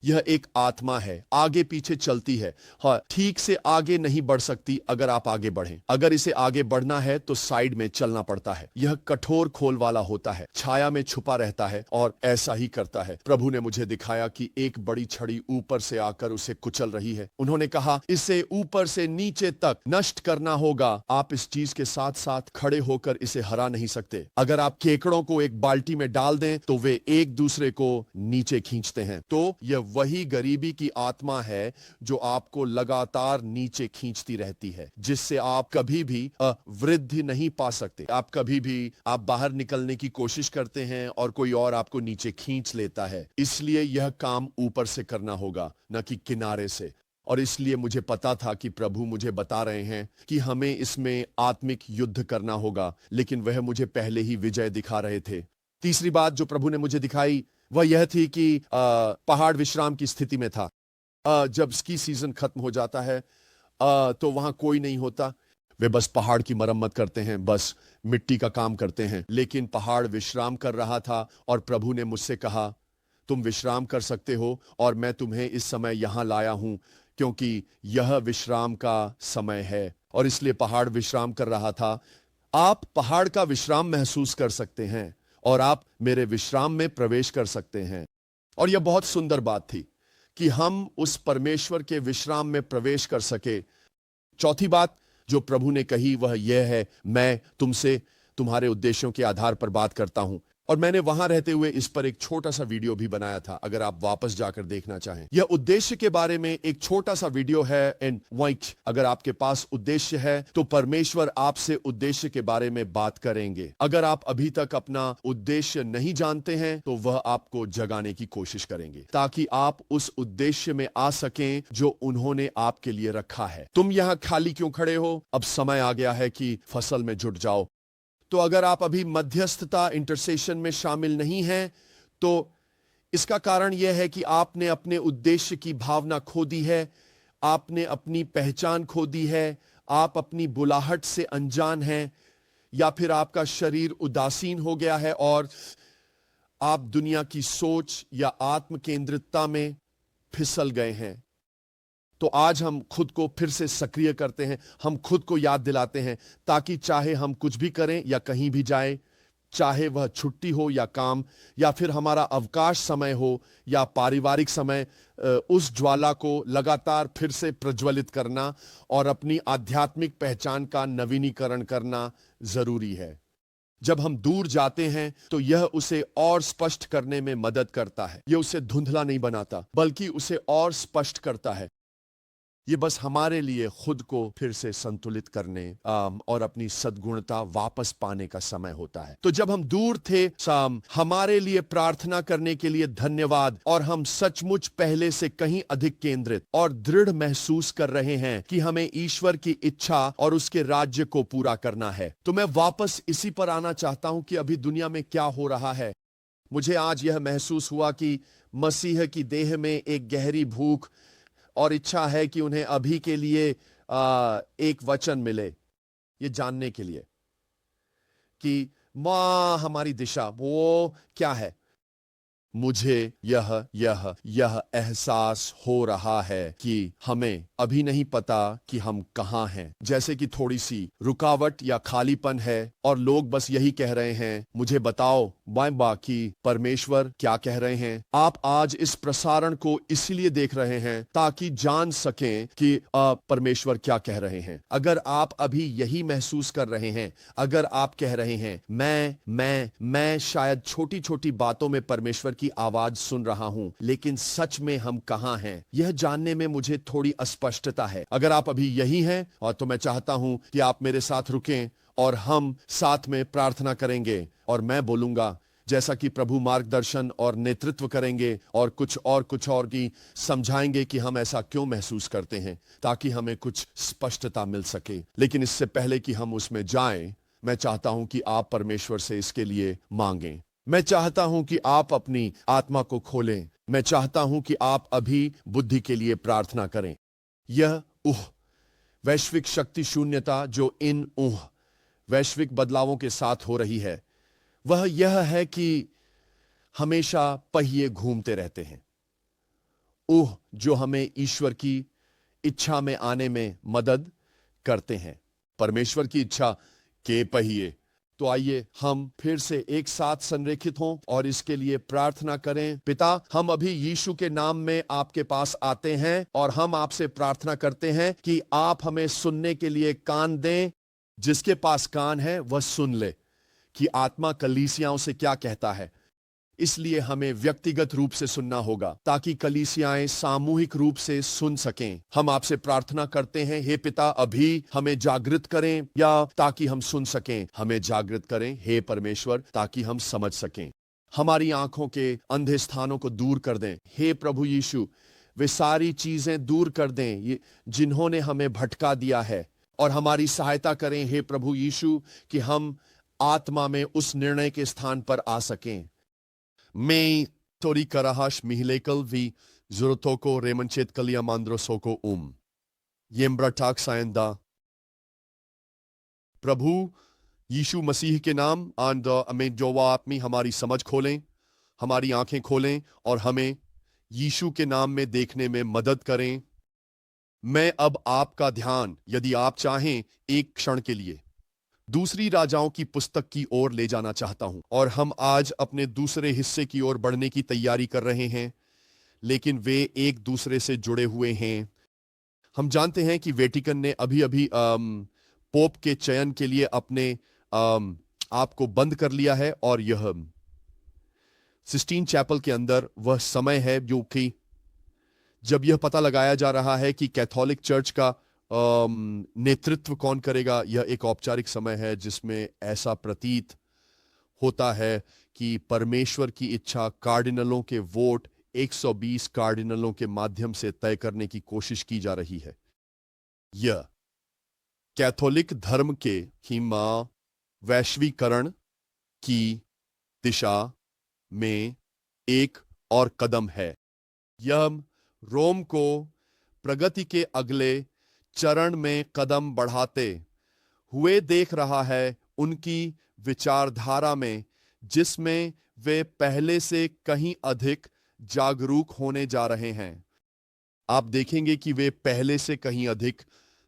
यह एक आत्मा है, आगे पीछे चलती है। हाँ, ठीक से आगे नहीं बढ़ सकती अगर आप आगे बढ़ें। अगर इसे आगे बढ़ना है तो साइड में चलना पड़ता है। यह कठोर खोल वाला होता है, छाया में छुपा रहता है और ऐसा ही करता है। प्रभु ने मुझे दिखाया कि एक बड़ी छड़ी ऊपर से आकर उसे कुचल रही है। उन्होंने कहा, इसे ऊपर से नीचे तक नष्ट करना होगा। आप इस चीज के साथ साथ खड़े होकर इसे हरा नहीं सकते। अगर आप केकड़ों को एक बाल्टी में डाल दें तो वे एक दूसरे को नीचे खींचते हैं। तो यह वही गरीबी की आत्मा है जो आपको लगातार नीचे खींचती रहती है, जिससे आप कभी भी वृद्धि नहीं पा सकते। आप बाहर निकलने की कोशिश करते हैं और कोई और आपको नीचे खींच लेता है। इसलिए यह काम ऊपर से करना होगा, न कि किनारे से। और इसलिए मुझे पता था कि प्रभु मुझे बता रहे हैं कि हमें इसमें आत्मिक युद्ध करना होगा, लेकिन वह मुझे पहले ही विजय दिखा रहे थे। तीसरी बात जो प्रभु ने मुझे दिखाई वह यह थी कि पहाड़ विश्राम की स्थिति में था। जब स्की सीजन खत्म हो जाता है तो वहां कोई नहीं होता। वे बस पहाड़ की मरम्मत करते हैं, बस मिट्टी का काम करते हैं। लेकिन पहाड़ विश्राम कर रहा था और प्रभु ने मुझसे कहा, तुम विश्राम कर सकते हो और मैं तुम्हें इस समय यहां लाया हूं, क्योंकि यह विश्राम का समय है। और इसलिए पहाड़ विश्राम कर रहा था। आप पहाड़ का विश्राम महसूस कर सकते हैं और आप मेरे विश्राम में प्रवेश कर सकते हैं। और यह बहुत सुंदर बात थी कि हम उस परमेश्वर के विश्राम में प्रवेश कर सके। चौथी बात जो प्रभु ने कही वह यह है, मैं तुमसे तुम्हारे उद्देश्यों के आधार पर बात करता हूं। और मैंने वहां रहते हुए इस पर एक छोटा सा वीडियो भी बनाया था, अगर आप वापस जाकर देखना चाहें। यह उद्देश्य के बारे में एक छोटा सा वीडियो है। एंड वाइक, अगर आपके पास उद्देश्य है तो परमेश्वर आपसे उद्देश्य के बारे में बात करेंगे। अगर आप अभी तक अपना उद्देश्य नहीं जानते हैं तो वह आपको जगाने की कोशिश करेंगे, ताकि आप उस उद्देश्य में आ सकें जो उन्होंने आपके लिए रखा है। तुम यहां खाली क्यों खड़े हो? अब समय आ गया है कि फसल में जुट जाओ। तो अगर आप अभी मध्यस्थता इंटरसेशन में शामिल नहीं हैं तो इसका कारण यह है कि आपने अपने उद्देश्य की भावना खो दी है, आपने अपनी पहचान खो दी है, आप अपनी बुलाहट से अनजान हैं, या फिर आपका शरीर उदासीन हो गया है और आप दुनिया की सोच या आत्म केंद्रितता में फिसल गए हैं। तो आज हम खुद को फिर से सक्रिय करते हैं, हम खुद को याद दिलाते हैं, ताकि चाहे हम कुछ भी करें या कहीं भी जाएं, चाहे वह छुट्टी हो या काम, या फिर हमारा अवकाश समय हो या पारिवारिक समय, उस ज्वाला को लगातार फिर से प्रज्वलित करना और अपनी आध्यात्मिक पहचान का नवीनीकरण करना जरूरी है। जब हम दूर जाते हैं तो यह उसे और स्पष्ट करने में मदद करता है। यह उसे धुंधला नहीं बनाता, बल्कि उसे और स्पष्ट करता है। ये बस हमारे लिए खुद को फिर से संतुलित करने और अपनी सद्गुणता वापस पाने का समय होता है। तो जब हम दूर थे, हमारे लिए प्रार्थना करने के लिए धन्यवाद, और हम सचमुच पहले से कहीं अधिक केंद्रित और दृढ़ महसूस कर रहे हैं कि हमें ईश्वर की इच्छा और उसके राज्य को पूरा करना है। तो मैं वापस इसी पर आना चाहता हूं कि अभी दुनिया में क्या हो रहा है। मुझे आज यह महसूस हुआ कि मसीह की देह में एक गहरी भूख और इच्छा है कि उन्हें अभी के लिए एक वचन मिले, ये जानने के लिए कि मां हमारी दिशा वो क्या है। मुझे यह एहसास हो रहा है कि हमें अभी नहीं पता कि हम कहां हैं। जैसे कि थोड़ी सी रुकावट या खालीपन है और लोग बस यही कह रहे हैं, मुझे बताओ बाकी परमेश्वर क्या कह रहे हैं। आप आज इस प्रसारण को इसलिए देख रहे हैं ताकि जान सकें कि परमेश्वर क्या कह रहे हैं। अगर आप अभी यही महसूस कर रहे हैं, अगर आप कह रहे हैं मैं शायद छोटी छोटी बातों में परमेश्वर की आवाज सुन रहा हूं, लेकिन सच में हम कहां हैं, यह जानने में मुझे थोड़ी अस्पष्टता है। अगर आप अभी यही हैं और तो मैं चाहता हूं कि आप मेरे साथ रुकें और हम साथ में प्रार्थना करेंगे, और मैं बोलूंगा जैसा कि प्रभु मार्गदर्शन और नेतृत्व करेंगे, और कुछ और की समझाएंगे कि हम ऐसा क्यों महसूस करते हैं, ताकि हमें कुछ स्पष्टता मिल सके। लेकिन इससे पहले कि हम उसमें जाएं, मैं चाहता हूं कि आप परमेश्वर से इसके लिए मांगें। मैं चाहता हूं कि आप अपनी आत्मा को खोलें। मैं चाहता हूं कि आप अभी बुद्धि के लिए प्रार्थना करें। यह वैश्विक शक्ति शून्यता जो इन वैश्विक बदलावों के साथ हो रही है, वह यह है कि हमेशा पहिए घूमते रहते हैं। जो हमें ईश्वर की इच्छा में आने में मदद करते हैं। परमेश्वर की इच्छा के पहिए। तो आइए हम फिर से एक साथ संरेखित हों और इसके लिए प्रार्थना करें। पिता, हम अभी यीशु के नाम में आपके पास आते हैं और हम आपसे प्रार्थना करते हैं कि आप हमें सुनने के लिए कान दें। जिसके पास कान है वह सुन ले कि आत्मा कलीसियाओं से क्या कहता है। इसलिए हमें व्यक्तिगत रूप से सुनना होगा ताकि कलीसियाएं सामूहिक रूप से सुन सकें। हम आपसे प्रार्थना करते हैं, हे पिता, अभी हमें जागृत करें, या ताकि हम सुन सकें, हमें जागृत करें हे परमेश्वर, ताकि हम समझ सकें। हमारी आंखों के अंधे स्थानों को दूर कर दें हे प्रभु यीशु। वे सारी चीजें दूर कर दें ये जिन्होंने हमें भटका दिया है, और हमारी सहायता करें हे प्रभु यीशु कि हम आत्मा में उस निर्णय के स्थान पर आ सकें। मैं थोड़ी कराहाश मिहिलेकल वी जुरतोको रेमनचेत कलिया मांद्रोसोको येम्ब्रटाक सायंदा। प्रभु यीशु मसीह के नाम अमें जोवा आत्मी हमारी समझ खोलें, हमारी आंखें खोलें और हमें यीशु के नाम में देखने में मदद करें। मैं अब आपका ध्यान, यदि आप चाहें, एक क्षण के लिए दूसरी राजाओं की पुस्तक की ओर ले जाना चाहता हूं। और हम आज अपने दूसरे हिस्से की ओर बढ़ने की तैयारी कर रहे हैं, लेकिन वे एक दूसरे से जुड़े हुए हैं। हम जानते हैं कि वेटिकन ने अभी अभी पोप के चयन के लिए अपने आप को बंद कर लिया है, और यह सिस्टीन चैपल के अंदर वह समय है जो कि जब यह पता लगाया जा रहा है कि कैथोलिक चर्च का नेतृत्व कौन करेगा। यह एक औपचारिक समय है जिसमें ऐसा प्रतीत होता है कि परमेश्वर की इच्छा कार्डिनलों के वोट 120 कार्डिनलों के माध्यम से तय करने की कोशिश की जा रही है। यह कैथोलिक धर्म के ही वैश्वीकरण की दिशा में एक और कदम है। यह रोम को प्रगति के अगले चरण में कदम बढ़ाते हुए देख रहा है, उनकी विचारधारा में, जिसमें वे पहले से कहीं अधिक जागरूक होने जा रहे हैं। आप देखेंगे कि वे पहले से कहीं अधिक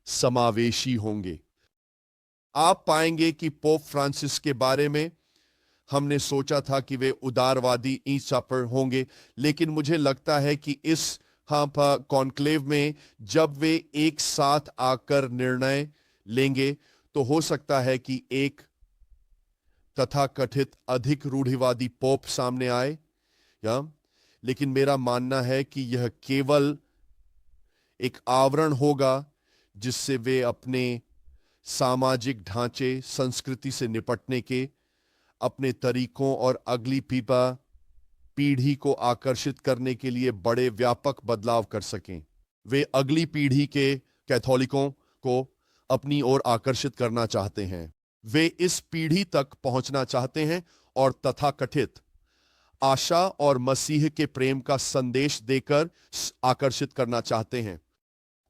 समावेशी होंगे। आप पाएंगे कि पोप फ्रांसिस के बारे में हमने सोचा था कि वे उदारवादी ईसापर होंगे, लेकिन मुझे लगता है कि इस कॉन्क्लेव में जब वे एक साथ आकर निर्णय लेंगे तो हो सकता है कि एक तथाकथित अधिक रूढ़िवादी पोप सामने आए। या लेकिन मेरा मानना है कि यह केवल एक आवरण होगा जिससे वे अपने सामाजिक ढांचे, संस्कृति से निपटने के अपने तरीकों और अगली पीढ़ी को आकर्षित करने के लिए बड़े व्यापक बदलाव कर सकें। वे अगली पीढ़ी के कैथोलिकों को अपनी ओर आकर्षित करना चाहते हैं। वे इस पीढ़ी तक पहुंचना चाहते हैं और तथाकथित आशा और मसीह के प्रेम का संदेश देकर आकर्षित करना चाहते हैं।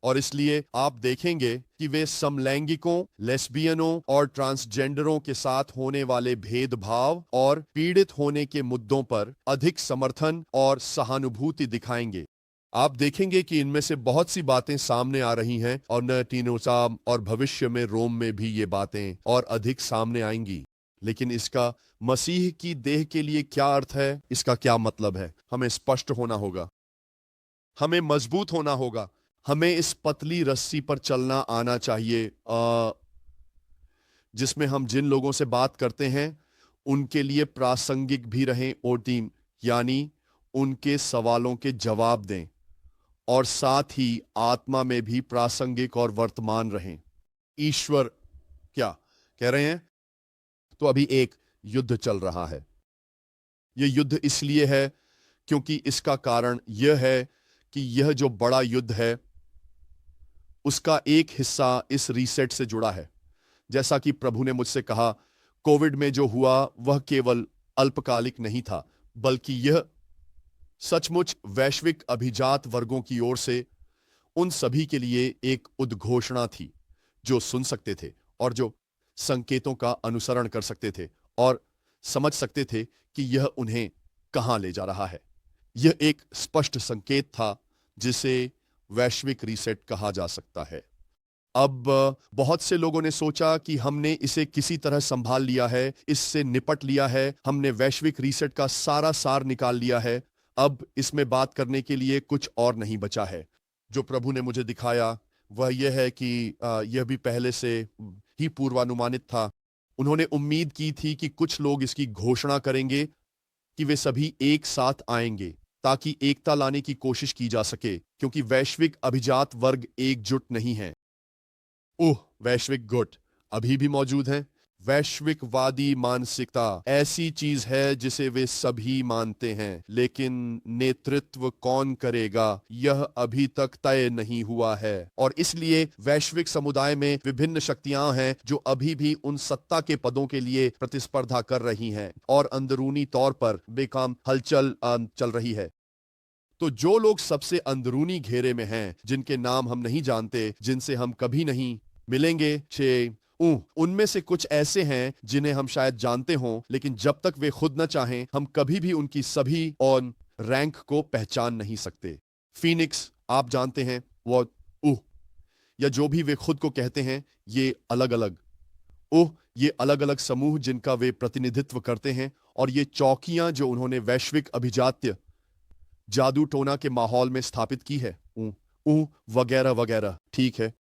और इसलिए आप देखेंगे कि वे समलैंगिकों, लेस्बियनों और ट्रांसजेंडरों के साथ होने वाले भेदभाव और पीड़ित होने के मुद्दों पर अधिक समर्थन और सहानुभूति दिखाएंगे। आप देखेंगे कि इनमें से बहुत सी बातें सामने आ रही हैं और नतीनोसा और भविष्य में रोम में भी ये बातें और अधिक सामने आएंगी। लेकिन इसका मसीह की देह के लिए क्या अर्थ है, इसका क्या मतलब है, हमें स्पष्ट होना होगा। हमें मजबूत होना होगा। हमें इस पतली रस्सी पर चलना आना चाहिए जिसमें हम जिन लोगों से बात करते हैं उनके लिए प्रासंगिक भी रहें और टीम, यानी उनके सवालों के जवाब दें और साथ ही आत्मा में भी प्रासंगिक और वर्तमान रहें। ईश्वर क्या कह रहे हैं? तो अभी एक युद्ध चल रहा है। यह युद्ध इसलिए है क्योंकि इसका कारण यह है कि यह जो बड़ा युद्ध है उसका एक हिस्सा इस रीसेट से जुड़ा है। जैसा कि प्रभु ने मुझसे कहा, कोविड में जो हुआ वह केवल अल्पकालिक नहीं था, बल्कि यह सचमुच वैश्विक अभिजात वर्गों की ओर से उन सभी के लिए एक उद्घोषणा थी जो सुन सकते थे और जो संकेतों का अनुसरण कर सकते थे और समझ सकते थे कि यह उन्हें कहां ले जा रहा है। यह एक स्पष्ट संकेत था जिसे वैश्विक रीसेट कहा जा सकता है। अब बहुत से लोगों ने सोचा कि हमने इसे किसी तरह संभाल लिया है, इससे निपट लिया है, हमने वैश्विक रीसेट का सारा सार निकाल लिया है, अब इसमें बात करने के लिए कुछ और नहीं बचा है। जो प्रभु ने मुझे दिखाया वह यह है कि यह भी पहले से ही पूर्वानुमानित था। उन्होंने उम्मीद की थी कि कुछ लोग इसकी घोषणा करेंगे कि वे सभी एक साथ आएंगे ताकि एकता लाने की कोशिश की जा सके, क्योंकि वैश्विक अभिजात वर्ग एकजुट नहीं है। वैश्विक गुट अभी भी मौजूद है। वैश्विकवादी मानसिकता ऐसी चीज है जिसे वे सभी मानते हैं, लेकिन नेतृत्व कौन करेगा यह अभी तक तय नहीं हुआ है। और इसलिए वैश्विक समुदाय में विभिन्न शक्तियां हैं जो अभी भी उन सत्ता के पदों के लिए प्रतिस्पर्धा कर रही हैं और अंदरूनी तौर पर बेकाम हलचल चल रही है। तो जो लोग सबसे अंदरूनी घेरे में हैं, जिनके नाम हम नहीं जानते, जिनसे हम कभी नहीं मिलेंगे, उनमें से कुछ ऐसे हैं जिन्हें हम शायद जानते हों, लेकिन जब तक वे खुद न चाहें हम कभी भी उनकी सभी ऑन रैंक को पहचान नहीं सकते। फीनिक्स, आप जानते हैं, वो या जो भी वे खुद को कहते हैं, ये अलग अलग समूह जिनका वे प्रतिनिधित्व करते हैं, और ये चौकियां जो उन्होंने वैश्विक अभिजात्य जादू टोना के माहौल में स्थापित की है, वगैरह वगैरह। ठीक है,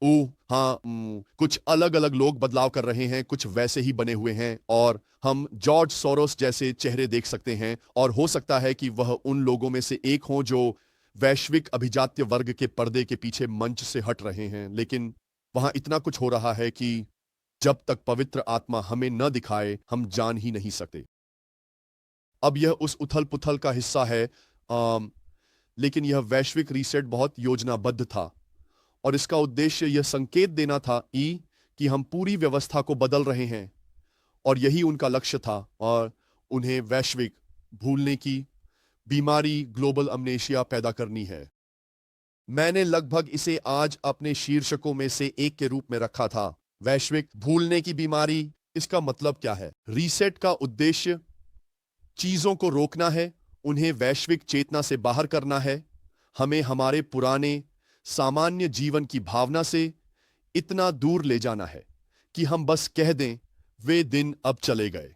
ओ हाँ, कुछ अलग अलग लोग बदलाव कर रहे हैं, कुछ वैसे ही बने हुए हैं, और हम जॉर्ज सोरोस जैसे चेहरे देख सकते हैं, और हो सकता है कि वह उन लोगों में से एक हों जो वैश्विक अभिजात्य वर्ग के पर्दे के पीछे मंच से हट रहे हैं। लेकिन वहां इतना कुछ हो रहा है कि जब तक पवित्र आत्मा हमें न दिखाए, हम जान ही नहीं सकते। अब यह उस उथल पुथल का हिस्सा है, लेकिन यह वैश्विक रीसेट बहुत योजनाबद्ध था, और इसका उद्देश्य यह संकेत देना था कि हम पूरी व्यवस्था को बदल रहे हैं, और यही उनका लक्ष्य था, और उन्हें वैश्विक भूलने की बीमारी, ग्लोबल अमनेशिया पैदा करनी है। मैंने लगभग इसे आज अपने शीर्षकों में से एक के रूप में रखा था, वैश्विक भूलने की बीमारी। इसका मतलब क्या है? रीसेट का उद्देश्य चीजों को रोकना है, उन्हें वैश्विक चेतना से बाहर करना है, हमें हमारे पुराने सामान्य जीवन की भावना से इतना दूर ले जाना है कि हम बस कह दें वे दिन अब चले गए,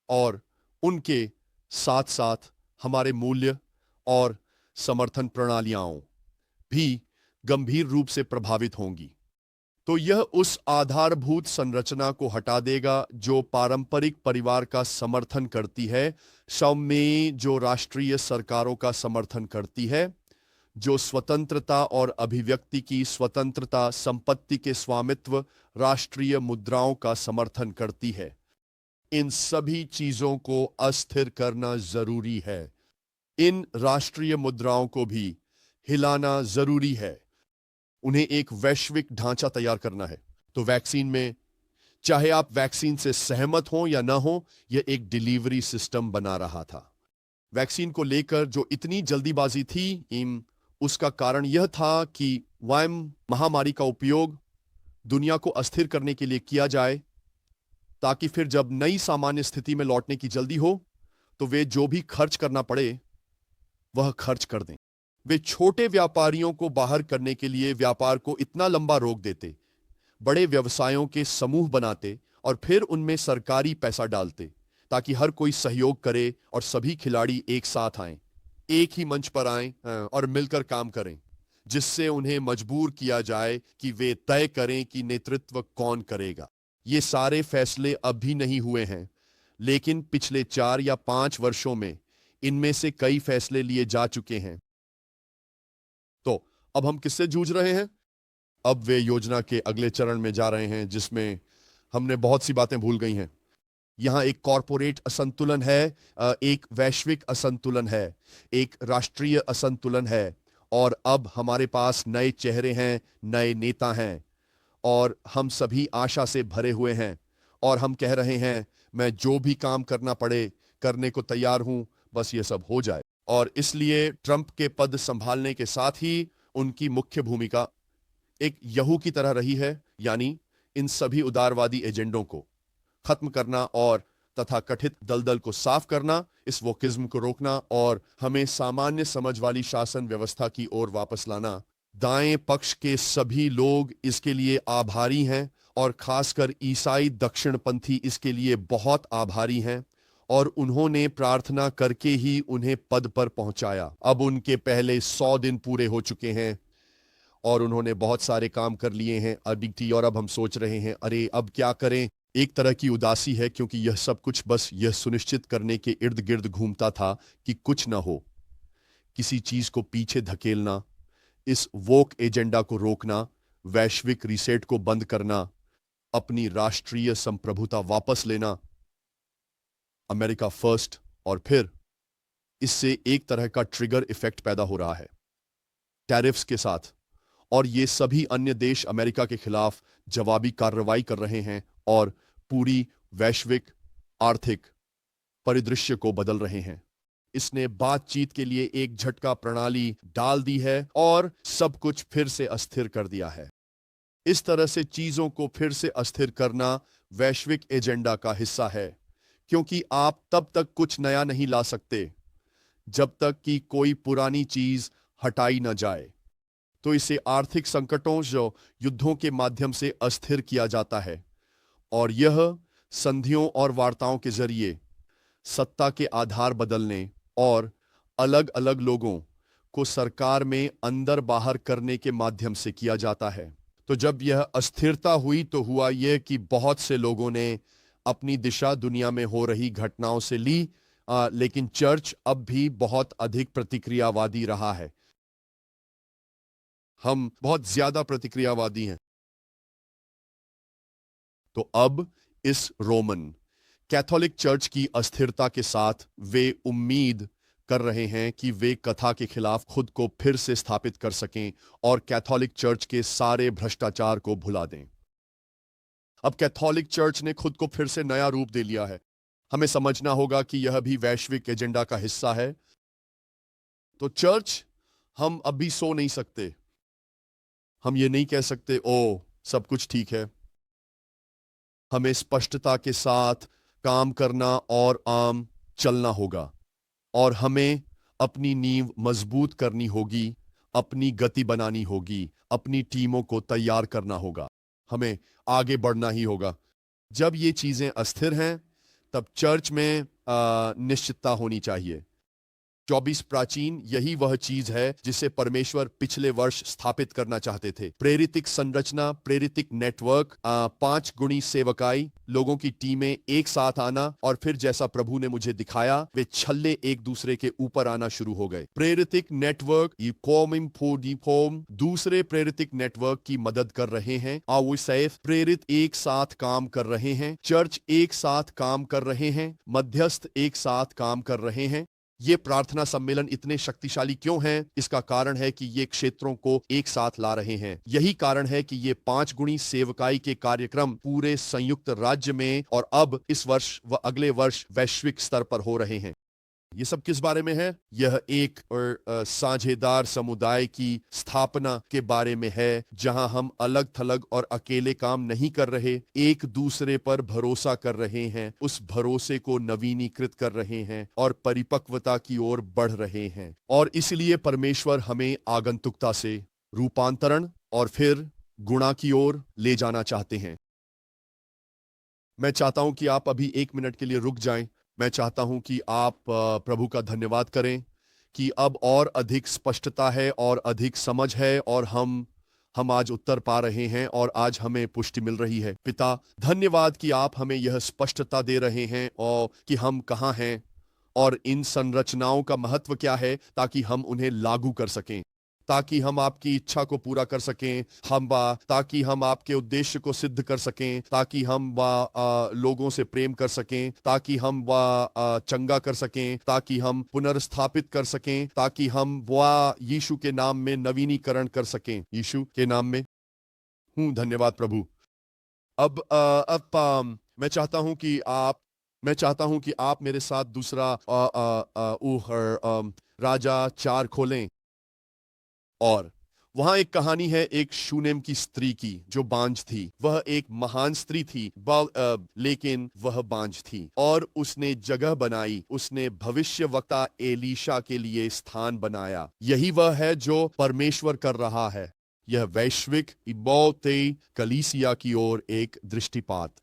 और उनके साथ साथ हमारे मूल्य और समर्थन प्रणालियां भी गंभीर रूप से प्रभावित होंगी। तो यह उस आधारभूत संरचना को हटा देगा जो पारंपरिक परिवार का समर्थन करती है, में जो राष्ट्रीय सरकारों का समर्थन करती है, जो स्वतंत्रता और अभिव्यक्ति की स्वतंत्रता, संपत्ति के स्वामित्व, राष्ट्रीय मुद्राओं का समर्थन करती है। इन सभी चीजों को अस्थिर करना जरूरी है। इन राष्ट्रीय मुद्राओं को भी हिलाना जरूरी है। उन्हें एक वैश्विक ढांचा तैयार करना है। तो वैक्सीन में, चाहे आप वैक्सीन से सहमत हो या ना हो, यह एक डिलीवरी सिस्टम बना रहा था। वैक्सीन को लेकर जो इतनी जल्दीबाजी थी, उसका कारण यह था कि वायम महामारी का उपयोग दुनिया को अस्थिर करने के लिए किया जाए, ताकि फिर जब नई सामान्य स्थिति में लौटने की जल्दी हो, तो वे जो भी खर्च करना पड़े वह खर्च कर दें। वे छोटे व्यापारियों को बाहर करने के लिए व्यापार को इतना लंबा रोक देते, बड़े व्यवसायों के समूह बनाते, और फिर उनमें सरकारी पैसा डालते, ताकि हर कोई सहयोग करे और सभी खिलाड़ी एक साथ आएं, एक ही मंच पर आएं और मिलकर काम करें, जिससे उन्हें मजबूर किया जाए कि वे तय करें कि नेतृत्व कौन करेगा। ये सारे फैसले अब भी नहीं हुए हैं, लेकिन पिछले 4 या 5 वर्षों में इनमें से कई फैसले लिए जा चुके हैं। तो अब हम किससे जूझ रहे हैं? अब वे योजना के अगले चरण में जा रहे हैं, जिसमें हमने बहुत सी बातें भूल गई हैं। यहां एक कॉरपोरेट असंतुलन है, एक वैश्विक असंतुलन है, एक राष्ट्रीय असंतुलन है, और अब हमारे पास नए चेहरे हैं, नए नेता हैं, और हम सभी आशा से भरे हुए हैं, और हम कह रहे हैं, मैं जो भी काम करना पड़े करने को तैयार हूं, बस ये सब हो जाए। और इसलिए ट्रंप के पद संभालने के साथ ही उनकी मुख्य भूमिका एक यहू की तरह रही है, यानी इन सभी उदारवादी एजेंडों को खत्म करना और तथा कथित दलदल को साफ करना, इस वोकिज्म को रोकना, और हमें सामान्य समझ वाली शासन व्यवस्था की ओर वापस लाना। दाएं पक्ष के सभी लोग इसके लिए आभारी हैं, और खासकर ईसाई दक्षिणपंथी इसके लिए बहुत आभारी हैं, और उन्होंने प्रार्थना करके ही उन्हें पद पर पहुंचाया। अब उनके पहले 100 दिन पूरे हो चुके हैं, और उन्होंने बहुत सारे काम कर लिए हैं अभी, और अब हम सोच रहे हैं, अरे अब क्या करें। एक तरह की उदासी है, क्योंकि यह सब कुछ बस यह सुनिश्चित करने के इर्द गिर्द घूमता था कि कुछ ना हो, किसी चीज को पीछे धकेलना, इस वोक एजेंडा को रोकना, वैश्विक रीसेट को बंद करना, अपनी राष्ट्रीय संप्रभुता वापस लेना, अमेरिका फर्स्ट, और फिर इससे एक तरह का ट्रिगर इफेक्ट पैदा हो रहा है टैरिफ्स के साथ, और ये सभी अन्य देश अमेरिका के खिलाफ जवाबी कार्रवाई कर रहे हैं और पूरी वैश्विक आर्थिक परिदृश्य को बदल रहे हैं। इसने बातचीत के लिए एक झटका प्रणाली डाल दी है और सब कुछ फिर से अस्थिर कर दिया है। इस तरह से चीजों को फिर से अस्थिर करना वैश्विक एजेंडा का हिस्सा है, क्योंकि आप तब तक कुछ नया नहीं ला सकते जब तक कि कोई पुरानी चीज हटाई न जाए। तो इसे आर्थिक संकटों जो युद्धों के माध्यम से अस्थिर किया जाता है, और यह संधियों और वार्ताओं के जरिए सत्ता के आधार बदलने और अलग अलग लोगों को सरकार में अंदर बाहर करने के माध्यम से किया जाता है। तो जब यह अस्थिरता हुई तो हुआ यह कि बहुत से लोगों ने अपनी दिशा दुनिया में हो रही घटनाओं से ली, लेकिन चर्च अब भी बहुत अधिक प्रतिक्रियावादी रहा है। हम बहुत ज्यादा प्रतिक्रियावादी हैं। तो अब इस रोमन कैथोलिक चर्च की अस्थिरता के साथ वे उम्मीद कर रहे हैं कि वे कथा के खिलाफ खुद को फिर से स्थापित कर सकें और कैथोलिक चर्च के सारे भ्रष्टाचार को भुला दें। अब कैथोलिक चर्च ने खुद को फिर से नया रूप दे लिया है। हमें समझना होगा कि यह भी वैश्विक एजेंडा का हिस्सा है। तो चर्च, हम अभी सो नहीं सकते। हम ये नहीं कह सकते ओ सब कुछ ठीक है। हमें स्पष्टता के साथ काम करना और आम चलना होगा और हमें अपनी नींव मजबूत करनी होगी, अपनी गति बनानी होगी, अपनी टीमों को तैयार करना होगा। हमें आगे बढ़ना ही होगा। जब ये चीजें अस्थिर हैं, तब चर्च में निश्चितता होनी चाहिए। 24 प्राचीन यही वह चीज है जिसे परमेश्वर पिछले वर्ष स्थापित करना चाहते थे। प्रेरितिक संरचना, प्रेरितिक नेटवर्क, 5 गुणी सेवकाई, लोगों की टीमें एक साथ आना और फिर जैसा प्रभु ने मुझे दिखाया वे छल्ले एक दूसरे के ऊपर आना शुरू हो गए। प्रेरितिक नेटवर्क दूसरे प्रेरितिक नेटवर्क की मदद कर रहे हैं। प्रेरित एक साथ काम कर रहे हैं, चर्च एक साथ काम कर रहे हैं, मध्यस्थ एक साथ काम कर रहे हैं। ये प्रार्थना सम्मेलन इतने शक्तिशाली क्यों हैं? इसका कारण है कि ये क्षेत्रों को एक साथ ला रहे हैं। यही कारण है कि ये 5 गुणी सेवकाई के कार्यक्रम पूरे संयुक्त राज्य में और अब इस वर्ष व अगले वर्ष वैश्विक स्तर पर हो रहे हैं। ये सब किस बारे में है? यह एक साझेदार समुदाय की स्थापना के बारे में है, जहां हम अलग थलग और अकेले काम नहीं कर रहे, एक दूसरे पर भरोसा कर रहे हैं, उस भरोसे को नवीनीकृत कर रहे हैं और परिपक्वता की ओर बढ़ रहे हैं। और इसलिए परमेश्वर हमें आगंतुकता से रूपांतरण और फिर गुणा की ओर ले जाना चाहते हैं। मैं चाहता हूं कि आप अभी 1 मिनट के लिए रुक जाएं। मैं चाहता हूं कि आप प्रभु का धन्यवाद करें कि अब और अधिक स्पष्टता है और अधिक समझ है और हम आज उत्तर पा रहे हैं और आज हमें पुष्टि मिल रही है। पिता, धन्यवाद कि आप हमें यह स्पष्टता दे रहे हैं और कि हम कहाँ हैं और इन संरचनाओं का महत्व क्या है, ताकि हम उन्हें लागू कर सकें, ताकि हम आपकी इच्छा को पूरा कर सकें, ताकि हम आपके उद्देश्य को सिद्ध कर सकें, ताकि हम लोगों से प्रेम कर सकें, ताकि हम चंगा कर सकें, ताकि हम पुनर्स्थापित कर सकें, ताकि हम यीशु के नाम में नवीनीकरण कर सकें। यीशु के नाम में धन्यवाद प्रभु। अब मैं चाहता हूं कि आप मेरे साथ दूसरा राजा 4 खोलें। और वहां एक कहानी है एक शूनेम की स्त्री की जो बांझ थी। वह एक महान स्त्री थी, लेकिन वह बांझ थी और उसने जगह बनाई, उसने भविष्यवक्ता एलीशा के लिए स्थान बनाया। यही वह है जो परमेश्वर कर रहा है। यह वैश्विक कलीसिया की ओर एक दृष्टिपात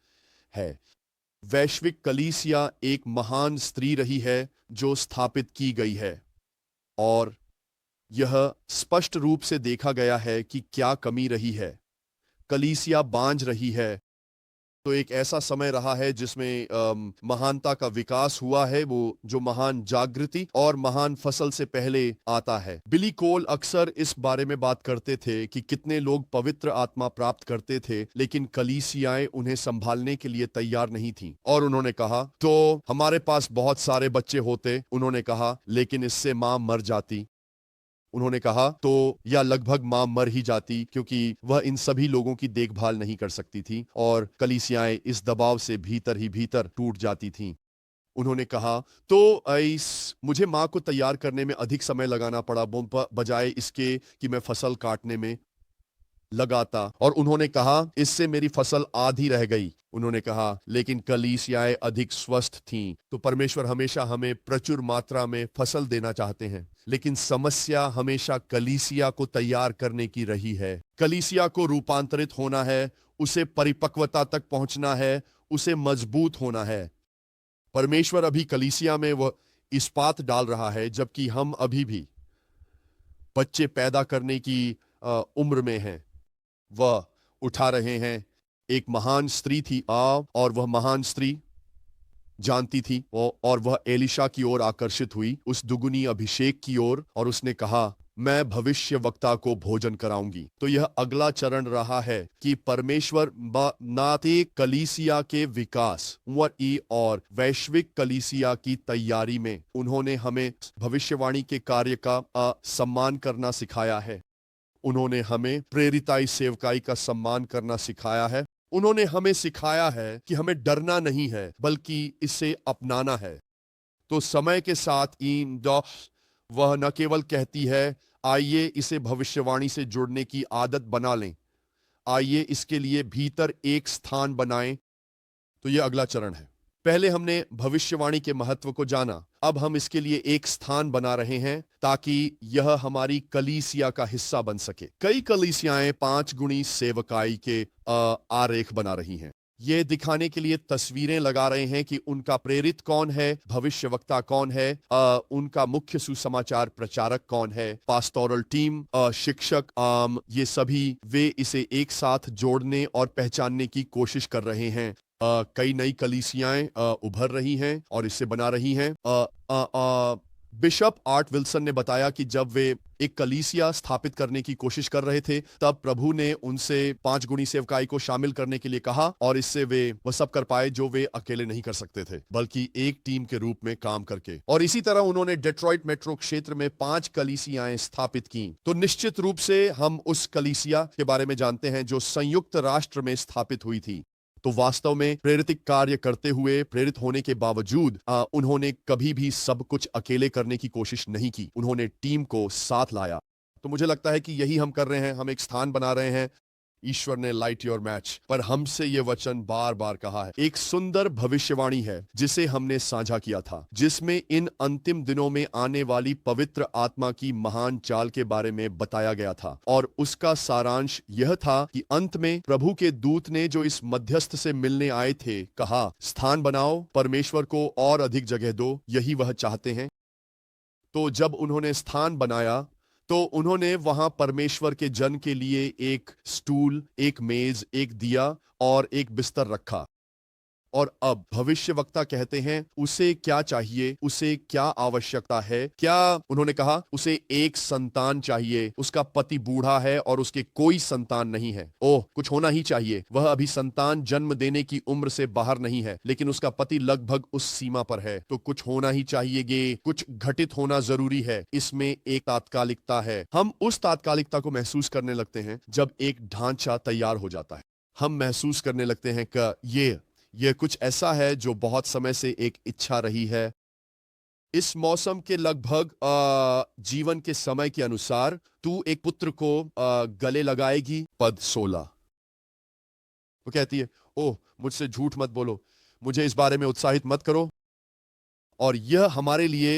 है। वैश्विक कलीसिया एक महान स्त्री रही है जो स्थापित की गई है और यह स्पष्ट रूप से देखा गया है कि क्या कमी रही है। कलीसिया बांझ रही है। तो एक ऐसा समय रहा है जिसमें महानता का विकास हुआ है, वो जो महान जागृति और महान फसल से पहले आता है। बिली कोल अक्सर इस बारे में बात करते थे कि कितने लोग पवित्र आत्मा प्राप्त करते थे, लेकिन कलीसियाएं उन्हें संभालने के लिए तैयार नहीं थीं। और उन्होंने कहा, तो हमारे पास बहुत सारे बच्चे होते, उन्होंने कहा, लेकिन इससे मां मर जाती। उन्होंने कहा तो या लगभग मां मर ही जाती, क्योंकि वह इन सभी लोगों की देखभाल नहीं कर सकती थी और कलीसियाएं इस दबाव से भीतर ही भीतर टूट जाती थीं। उन्होंने कहा तो मुझे मां को तैयार करने में अधिक समय लगाना पड़ा बजाय इसके कि मैं फसल काटने में लगाता। और उन्होंने कहा इससे मेरी फसल आधी रह गई। उन्होंने कहा लेकिन कलीसियाएं अधिक स्वस्थ थीं। तो परमेश्वर हमेशा हमें प्रचुर मात्रा में फसल देना चाहते हैं, लेकिन समस्या हमेशा कलीसिया को तैयार करने की रही है। कलीसिया को रूपांतरित होना है, उसे परिपक्वता तक पहुंचना है, उसे मजबूत होना है। परमेश्वर अभी कलीसिया में वह इस्पात डाल रहा है, जबकि हम अभी भी बच्चे पैदा करने की उम्र में हैं। वह उठा रहे हैं। एक महान स्त्री थी और वह महान स्त्री जानती थी और वह एलिशा की ओर आकर्षित हुई, उस दुगुनी अभिषेक की ओर, और उसने कहा, मैं भविष्य वक्ता को भोजन कराऊंगी। तो यह अगला चरण रहा है कि परमेश्वर नाते कलीसिया के विकास और वैश्विक कलीसिया की तैयारी में उन्होंने हमें भविष्यवाणी के कार्य का सम्मान करना सिखाया है। उन्होंने हमें प्रेरिताई सेवकाई का सम्मान करना सिखाया है। उन्होंने हमें सिखाया है कि हमें डरना नहीं है बल्कि इसे अपनाना है। तो समय के साथ वह न केवल कहती है, आइए इसे भविष्यवाणी से जुड़ने की आदत बना लें, आइए इसके लिए भीतर एक स्थान बनाएं। तो यह अगला चरण है। पहले हमने भविष्यवाणी के महत्व को जाना, अब हम इसके लिए एक स्थान बना रहे हैं ताकि यह हमारी कलीसिया का हिस्सा बन सके। कई कलीसियाएं 5 गुणी सेवकाई के आरेख बना रही हैं। ये दिखाने के लिए तस्वीरें लगा रहे हैं कि उनका प्रेरित कौन है, भविष्यवक्ता कौन है, उनका मुख्य सुसमाचार प्रचारक कौन है, पास्टोरल टीम, शिक्षक, ये सभी वे इसे एक साथ जोड़ने और पहचानने की कोशिश कर रहे हैं। कई नई कलीसियाएं उभर रही हैं और इससे बना रही हैं। बिशप आर्ट विल्सन ने बताया कि जब वे एक कलीसिया स्थापित करने की कोशिश कर रहे थे, तब प्रभु ने उनसे 5 गुणी सेवकाई को शामिल करने के लिए कहा और इससे वे वह सब कर पाए जो वे अकेले नहीं कर सकते थे, बल्कि एक टीम के रूप में काम करके। और इसी तरह उन्होंने डेट्रॉइट मेट्रो क्षेत्र में 5 कलीसियाएं स्थापित की। तो निश्चित रूप से हम उस कलीसिया के बारे में जानते हैं जो संयुक्त राष्ट्र में स्थापित हुई थी। तो वास्तव में प्रेरित कार्य करते हुए, प्रेरित होने के बावजूद उन्होंने कभी भी सब कुछ अकेले करने की कोशिश नहीं की। उन्होंने टीम को साथ लाया। तो मुझे लगता है कि यही हम कर रहे हैं। हम एक स्थान बना रहे हैं। ईश्वर ने लाइट योर मैच पर हमसे यह वचन बार बार कहा है। एक सुंदर भविष्यवाणी है जिसे हमने साझा किया था, जिसमें इन अंतिम दिनों में आने वाली पवित्र आत्मा की महान चाल के बारे में बताया गया था। और उसका सारांश यह था कि अंत में प्रभु के दूत ने जो इस मध्यस्थ से मिलने आए थे, कहा, स्थान बनाओ, परमेश्वर को और अधिक जगह दो, यही वह चाहते हैं। तो जब उन्होंने स्थान बनाया तो उन्होंने वहां परमेश्वर के जन के लिए एक स्टूल, एक मेज, एक दिया और एक बिस्तर रखा। और अब भविष्यवक्ता कहते हैं उसे क्या चाहिए, उसे क्या आवश्यकता है। क्या उन्होंने कहा उसे एक संतान चाहिए, उसका पति बूढ़ा है और उसके कोई संतान नहीं है। ओह, कुछ होना ही चाहिए। वह अभी संतान जन्म देने की उम्र से बाहर नहीं है, लेकिन उसका पति लगभग उस सीमा पर है। तो कुछ होना ही चाहिए, कुछ घटित होना जरूरी है। इसमें एक तात्कालिकता है। हम उस तात्कालिकता को महसूस करने लगते हैं जब एक ढांचा तैयार हो जाता है। हम महसूस करने लगते हैं कि यह कुछ ऐसा है जो बहुत समय से एक इच्छा रही है। इस मौसम के लगभग जीवन के समय के अनुसार तू एक पुत्र को गले लगाएगी। पद 16 वो कहती है, ओह, मुझसे झूठ मत बोलो, मुझे इस बारे में उत्साहित मत करो। और यह हमारे लिए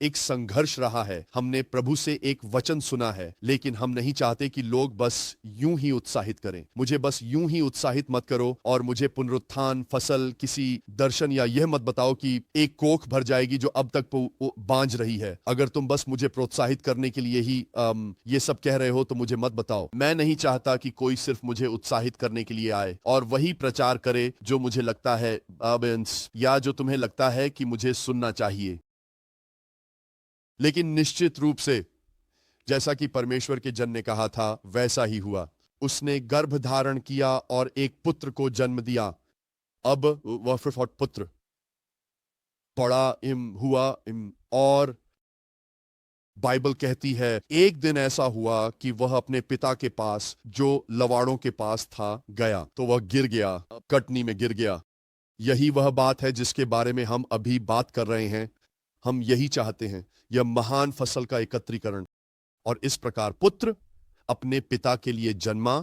एक संघर्ष रहा है। हमने प्रभु से एक वचन सुना है, लेकिन हम नहीं चाहते कि लोग बस यूं ही उत्साहित करें। मुझे बस यूं ही उत्साहित मत करो और मुझे पुनरुत्थान, फसल, किसी दर्शन या यह मत बताओ कि एक कोख भर जाएगी जो अब तक बांझ रही है। अगर तुम बस मुझे प्रोत्साहित करने के लिए ही ये सब कह रहे हो तो मुझे मत बताओ। मैं नहीं चाहता कि कोई सिर्फ मुझे उत्साहित करने के लिए आए और वही प्रचार करे जो मुझे लगता है या जो तुम्हें लगता है कि मुझे सुनना चाहिए। लेकिन निश्चित रूप से जैसा कि परमेश्वर के जन ने कहा था, वैसा ही हुआ। उसने गर्भ धारण किया और एक पुत्र को जन्म दिया। अब वह पुत्र बड़ा हुआ और बाइबल कहती है एक दिन ऐसा हुआ कि वह अपने पिता के पास जो लवाड़ों के पास था गया, तो वह गिर गया, कटनी में गिर गया। यही वह बात है जिसके बारे में हम अभी बात कर रहे हैं। हम यही चाहते हैं, यह महान फसल का एकत्रीकरण। और इस प्रकार पुत्र अपने पिता के लिए जन्मा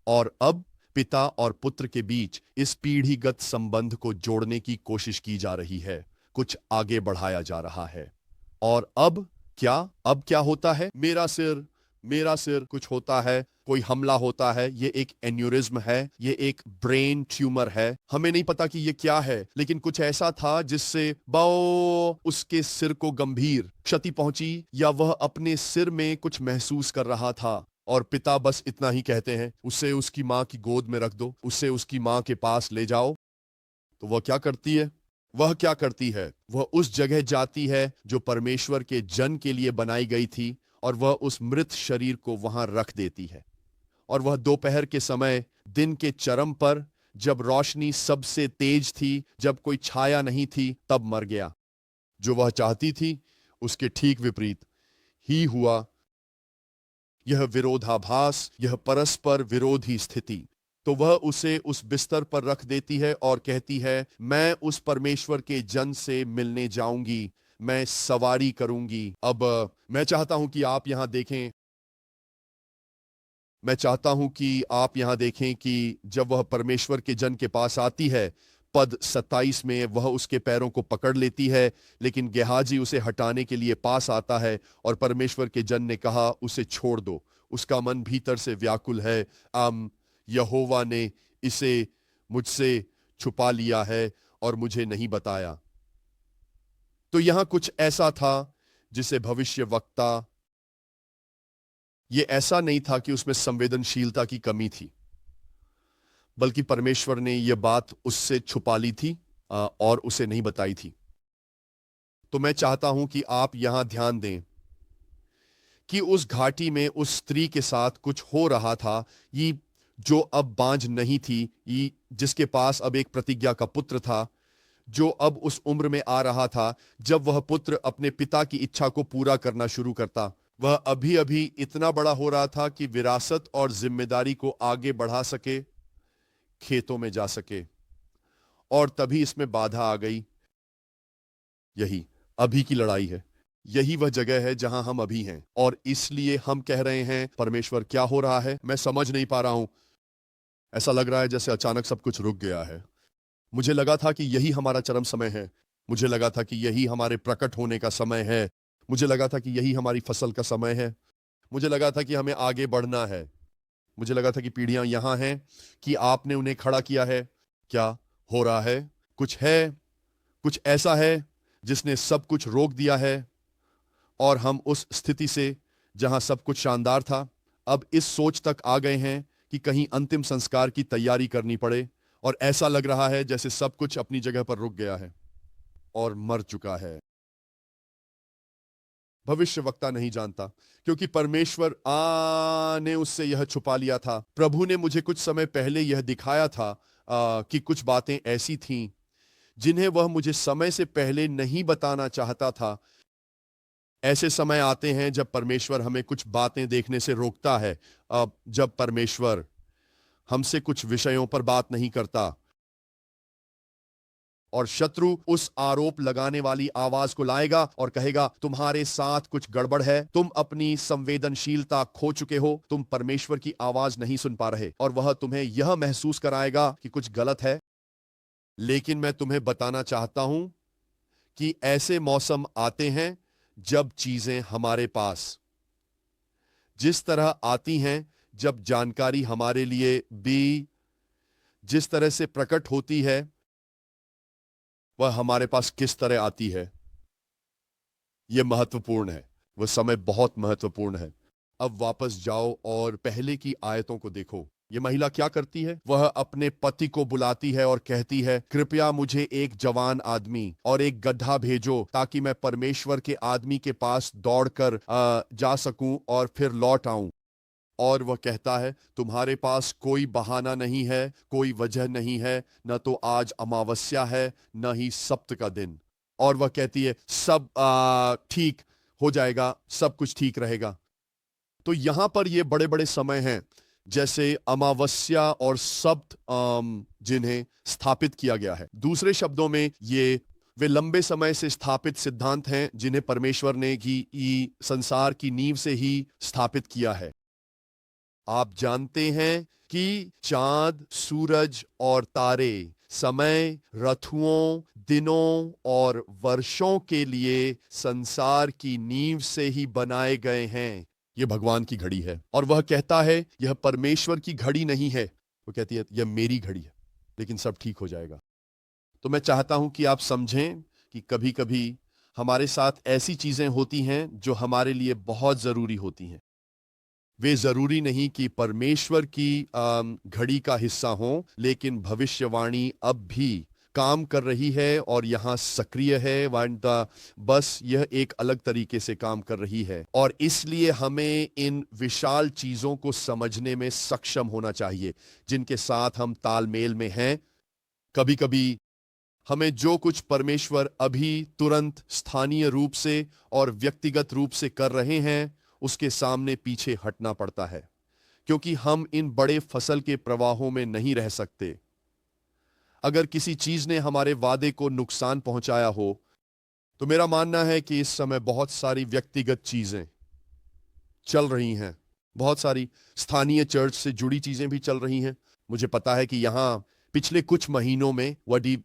और अब पिता और पुत्र के बीच इस पीढ़ीगत संबंध को जोड़ने की कोशिश की जा रही है, कुछ आगे बढ़ाया जा रहा है। और अब क्या होता है? मेरा सिर कुछ होता है, कोई हमला होता है। ये एक एन्यूरिज्म है, ये एक ब्रेन ट्यूमर है। हमें नहीं पता कि ये क्या है, लेकिन कुछ ऐसा था जिससे उसके सिर को गंभीर क्षति पहुंची या वह अपने सिर में कुछ महसूस कर रहा था और पिता बस इतना ही कहते हैं, उसे उसकी माँ की गोद में रख दो, उसे उसकी माँ के पास ले जाओ। तो वह क्या करती है? वह क्या करती है? वह उस जगह जाती है जो परमेश्वर के जन के लिए बनाई गई थी, और वह उस मृत शरीर को वहां रख देती है। और वह दोपहर के समय, दिन के चरम पर, जब रोशनी सबसे तेज थी, जब कोई छाया नहीं थी, तब मर गया। जो वह चाहती थी उसके ठीक विपरीत ही हुआ। यह विरोधाभास, यह परस्पर विरोधी स्थिति। तो वह उसे उस बिस्तर पर रख देती है और कहती है, मैं उस परमेश्वर के जन से मिलने जाऊंगी, मैं सवारी करूंगी। अब मैं चाहता हूं कि आप यहां देखें, मैं चाहता हूं कि आप यहां देखें कि जब वह परमेश्वर के जन के पास आती है, पद 27 में वह उसके पैरों को पकड़ लेती है, लेकिन गेहाजी उसे हटाने के लिए पास आता है और परमेश्वर के जन ने कहा, उसे छोड़ दो, उसका मन भीतर से व्याकुल है। यहोवा ने इसे मुझसे छुपा लिया है और मुझे नहीं बताया। तो यहां कुछ ऐसा था जिसे भविष्यवक्ता, ये ऐसा नहीं था कि उसमें संवेदनशीलता की कमी थी, बल्कि परमेश्वर ने यह बात उससे छुपा ली थी और उसे नहीं बताई थी। तो मैं चाहता हूं कि आप यहां ध्यान दें कि उस घाटी में उस स्त्री के साथ कुछ हो रहा था। ये जो अब बांझ नहीं थी, ये जिसके पास अब एक प्रतिज्ञा का पुत्र था, जो अब उस उम्र में आ रहा था जब वह पुत्र अपने पिता की इच्छा को पूरा करना शुरू करता। वह अभी अभी इतना बड़ा हो रहा था कि विरासत और जिम्मेदारी को आगे बढ़ा सके, खेतों में जा सके। और तभी इसमें बाधा आ गई। यही अभी की लड़ाई है, यही वह जगह है जहां हम अभी हैं, और इसलिए हम कह रहे हैं, परमेश्वर क्या हो रहा है? मैं समझ नहीं पा रहा हूं। ऐसा लग रहा है जैसे अचानक सब कुछ रुक गया है। मुझे लगा था कि यही हमारा चरम समय है, मुझे लगा था कि यही हमारे प्रकट होने का समय है, मुझे लगा था कि यही हमारी फसल का समय है, मुझे लगा था कि हमें आगे बढ़ना है, मुझे लगा था कि पीढ़ियां यहां हैं, कि आपने उन्हें खड़ा किया है। क्या हो रहा है? कुछ है, कुछ ऐसा है जिसने सब कुछ रोक दिया है, और हम उस स्थिति से जहां सब कुछ शानदार था, अब इस सोच तक आ गए हैं कि कहीं अंतिम संस्कार की तैयारी करनी पड़े, और ऐसा लग रहा है जैसे सब कुछ अपनी जगह पर रुक गया है और मर चुका है। भविष्यवक्ता नहीं जानता, क्योंकि परमेश्वर ने उससे यह छुपा लिया था। प्रभु ने मुझे कुछ समय पहले यह दिखाया था कि कुछ बातें ऐसी थीं जिन्हें वह मुझे समय से पहले नहीं बताना चाहता था। ऐसे समय आते हैं जब परमेश्वर हमें कुछ बातें देखने से रोकता है, जब परमेश्वर हमसे कुछ विषयों पर बात नहीं करता, और शत्रु उस आरोप लगाने वाली आवाज को लाएगा और कहेगा, तुम्हारे साथ कुछ गड़बड़ है, तुम अपनी संवेदनशीलता खो चुके हो, तुम परमेश्वर की आवाज नहीं सुन पा रहे, और वह तुम्हें यह महसूस कराएगा कि कुछ गलत है। लेकिन मैं तुम्हें बताना चाहता हूं कि ऐसे मौसम आते हैं जब चीजें हमारे पास जिस तरह आती हैं, जब जानकारी हमारे लिए भी जिस तरह से प्रकट होती है, वह हमारे पास किस तरह आती है, यह महत्वपूर्ण है। वह समय बहुत महत्वपूर्ण है। अब वापस जाओ और पहले की आयतों को देखो। यह महिला क्या करती है? वह अपने पति को बुलाती है और कहती है, कृपया मुझे एक जवान आदमी और एक गड्ढा भेजो, ताकि मैं परमेश्वर के आदमी के पास दौड़कर जा सकूं और फिर लौट आऊं। और वह कहता है, तुम्हारे पास कोई बहाना नहीं है, कोई वजह नहीं है, न तो आज अमावस्या है, न ही सप्त का दिन। और वह कहती है, सब ठीक हो जाएगा, सब कुछ ठीक रहेगा। तो यहां पर ये बड़े बड़े समय हैं, जैसे अमावस्या और सप्त, जिन्हें स्थापित किया गया है। दूसरे शब्दों में, ये वे लंबे समय से स्थापित सिद्धांत हैं जिन्हें परमेश्वर ने की संसार की नींव से ही स्थापित किया है। आप जानते हैं कि चांद, सूरज और तारे समय, ऋतुओं, दिनों और वर्षों के लिए संसार की नींव से ही बनाए गए हैं। यह भगवान की घड़ी है, और वह कहता है यह परमेश्वर की घड़ी नहीं है। वो कहती है यह मेरी घड़ी है, लेकिन सब ठीक हो जाएगा। तो मैं चाहता हूं कि आप समझें कि कभी कभी हमारे साथ ऐसी चीजें होती हैं जो हमारे लिए बहुत जरूरी होती हैं, वे जरूरी नहीं कि परमेश्वर की घड़ी का हिस्सा हों, लेकिन भविष्यवाणी अब भी काम कर रही है और यहाँ सक्रिय है। बस यह एक अलग तरीके से काम कर रही है, और इसलिए हमें इन विशाल चीजों को समझने में सक्षम होना चाहिए जिनके साथ हम तालमेल में हैं। कभी कभी हमें जो कुछ परमेश्वर अभी तुरंत स्थानीय रूप से और व्यक्तिगत रूप से कर रहे हैं, उसके सामने पीछे हटना पड़ता है, क्योंकि हम इन बड़े फसल के प्रवाहों में नहीं रह सकते। अगर किसी चीज ने हमारे वादे को नुकसान पहुंचाया हो, तो मेरा मानना है कि इस समय बहुत सारी व्यक्तिगत चीजें चल रही हैं, बहुत सारी स्थानीय चर्च से जुड़ी चीजें भी चल रही हैं। मुझे पता है कि यहां पिछले कुछ महीनों में वडी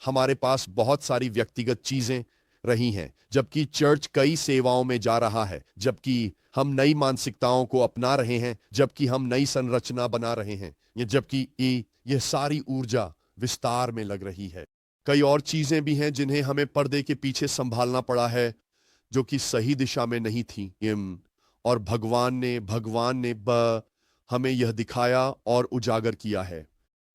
हमारे पास बहुत सारी व्यक्तिगत चीजें रही हैं, जबकि चर्च कई सेवाओं में जा रहा है, जबकि हम नई मानसिकताओं को अपना रहे हैं, जबकि हम नई संरचना बना रहे हैं, जबकि यह सारी ऊर्जा विस्तार में लग रही है। कई और चीजें भी हैं जिन्हें हमें पर्दे के पीछे संभालना पड़ा है, जो कि सही दिशा में नहीं थी। और भगवान ने हमें यह दिखाया और उजागर किया है।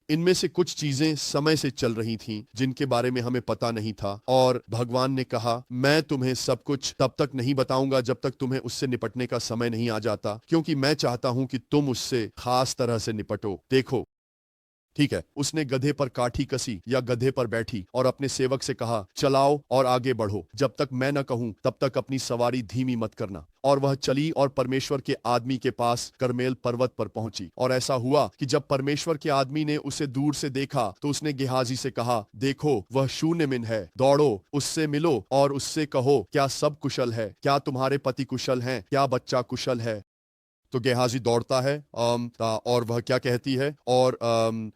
इनमें से कुछ चीजें समय से चल रही थीं, जिनके बारे में हमें पता नहीं था, और भगवान ने कहा, मैं तुम्हें सब कुछ तब तक नहीं बताऊंगा जब तक तुम्हें उससे निपटने का समय नहीं आ जाता, क्योंकि मैं चाहता हूं कि तुम उससे खास तरह से निपटो। देखो, ठीक है, उसने गधे पर काठी कसी या गधे पर बैठी और अपने सेवक से कहा, चलाओ और आगे बढ़ो, जब तक मैं न कहूं तब तक अपनी सवारी धीमी मत करना। और वह चली और परमेश्वर के आदमी के पास करमेल पर्वत पर पहुंची। और ऐसा हुआ कि जब परमेश्वर के आदमी ने उसे दूर से देखा, तो उसने गेहाजी से कहा, देखो, वह शून्यमिन है, दौड़ो, उससे मिलो और उससे कहो, क्या सब कुशल है? क्या तुम्हारे पति कुशल हैं? क्या बच्चा कुशल है? तो गेहाजी दौड़ता है, और वह क्या कहती है? और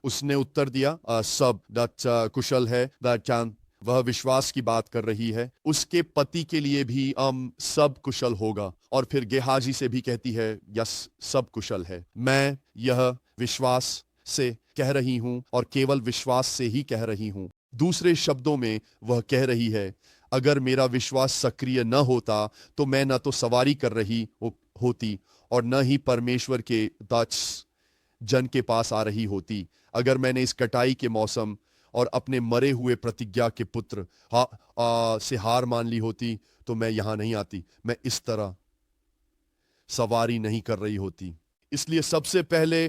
उसने उत्तर दिया, सब कुशल है। वह विश्वास की बात कर रही है, उसके पति के लिए भी सब कुशल होगा। और फिर गेहाजी से भी कहती है, यस, सब कुशल है। मैं यह विश्वास से कह रही हूं, और केवल विश्वास से ही कह रही हूं। दूसरे शब्दों में वह कह रही है, अगर मेरा विश्वास सक्रिय न होता तो मैं न तो सवारी कर रही होती और न ही परमेश्वर के दास जन के पास आ रही होती। अगर मैंने इस कटाई के मौसम और अपने मरे हुए प्रतिज्ञा के पुत्र से हार मान ली होती, तो मैं यहां नहीं आती, मैं इस तरह सवारी नहीं कर रही होती। इसलिए सबसे पहले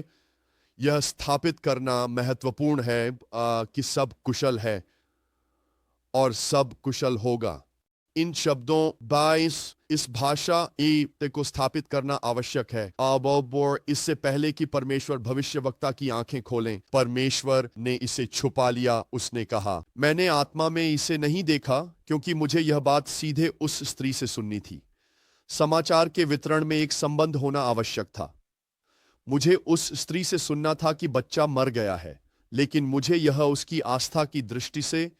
यह स्थापित करना महत्वपूर्ण है कि सब कुशल है और सब कुशल होगा। इन शब्दों 22 इस भाषा को स्थापित करना आवश्यक है। अब इससे पहले कि परमेश्वर भविष्यवक्ता की आंखें खोलें, परमेश्वर ने इसे छुपा लिया। उसने कहा, मैंने आत्मा में इसे नहीं देखा, क्योंकि मुझे यह बात सीधे उस स्त्री से सुननी थी। समाचार के वितरण में एक संबंध होना आवश्यक था। मुझे उस स्त्री से सुनना था कि बच्चा मर गया है, लेकिन मुझे यह उसकी आस्था की दृष्टि से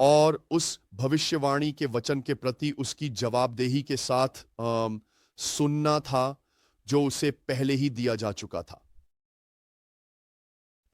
और उस भविष्यवाणी के वचन के प्रति उसकी जवाबदेही के साथ सुनना था, जो उसे पहले ही दिया जा चुका था।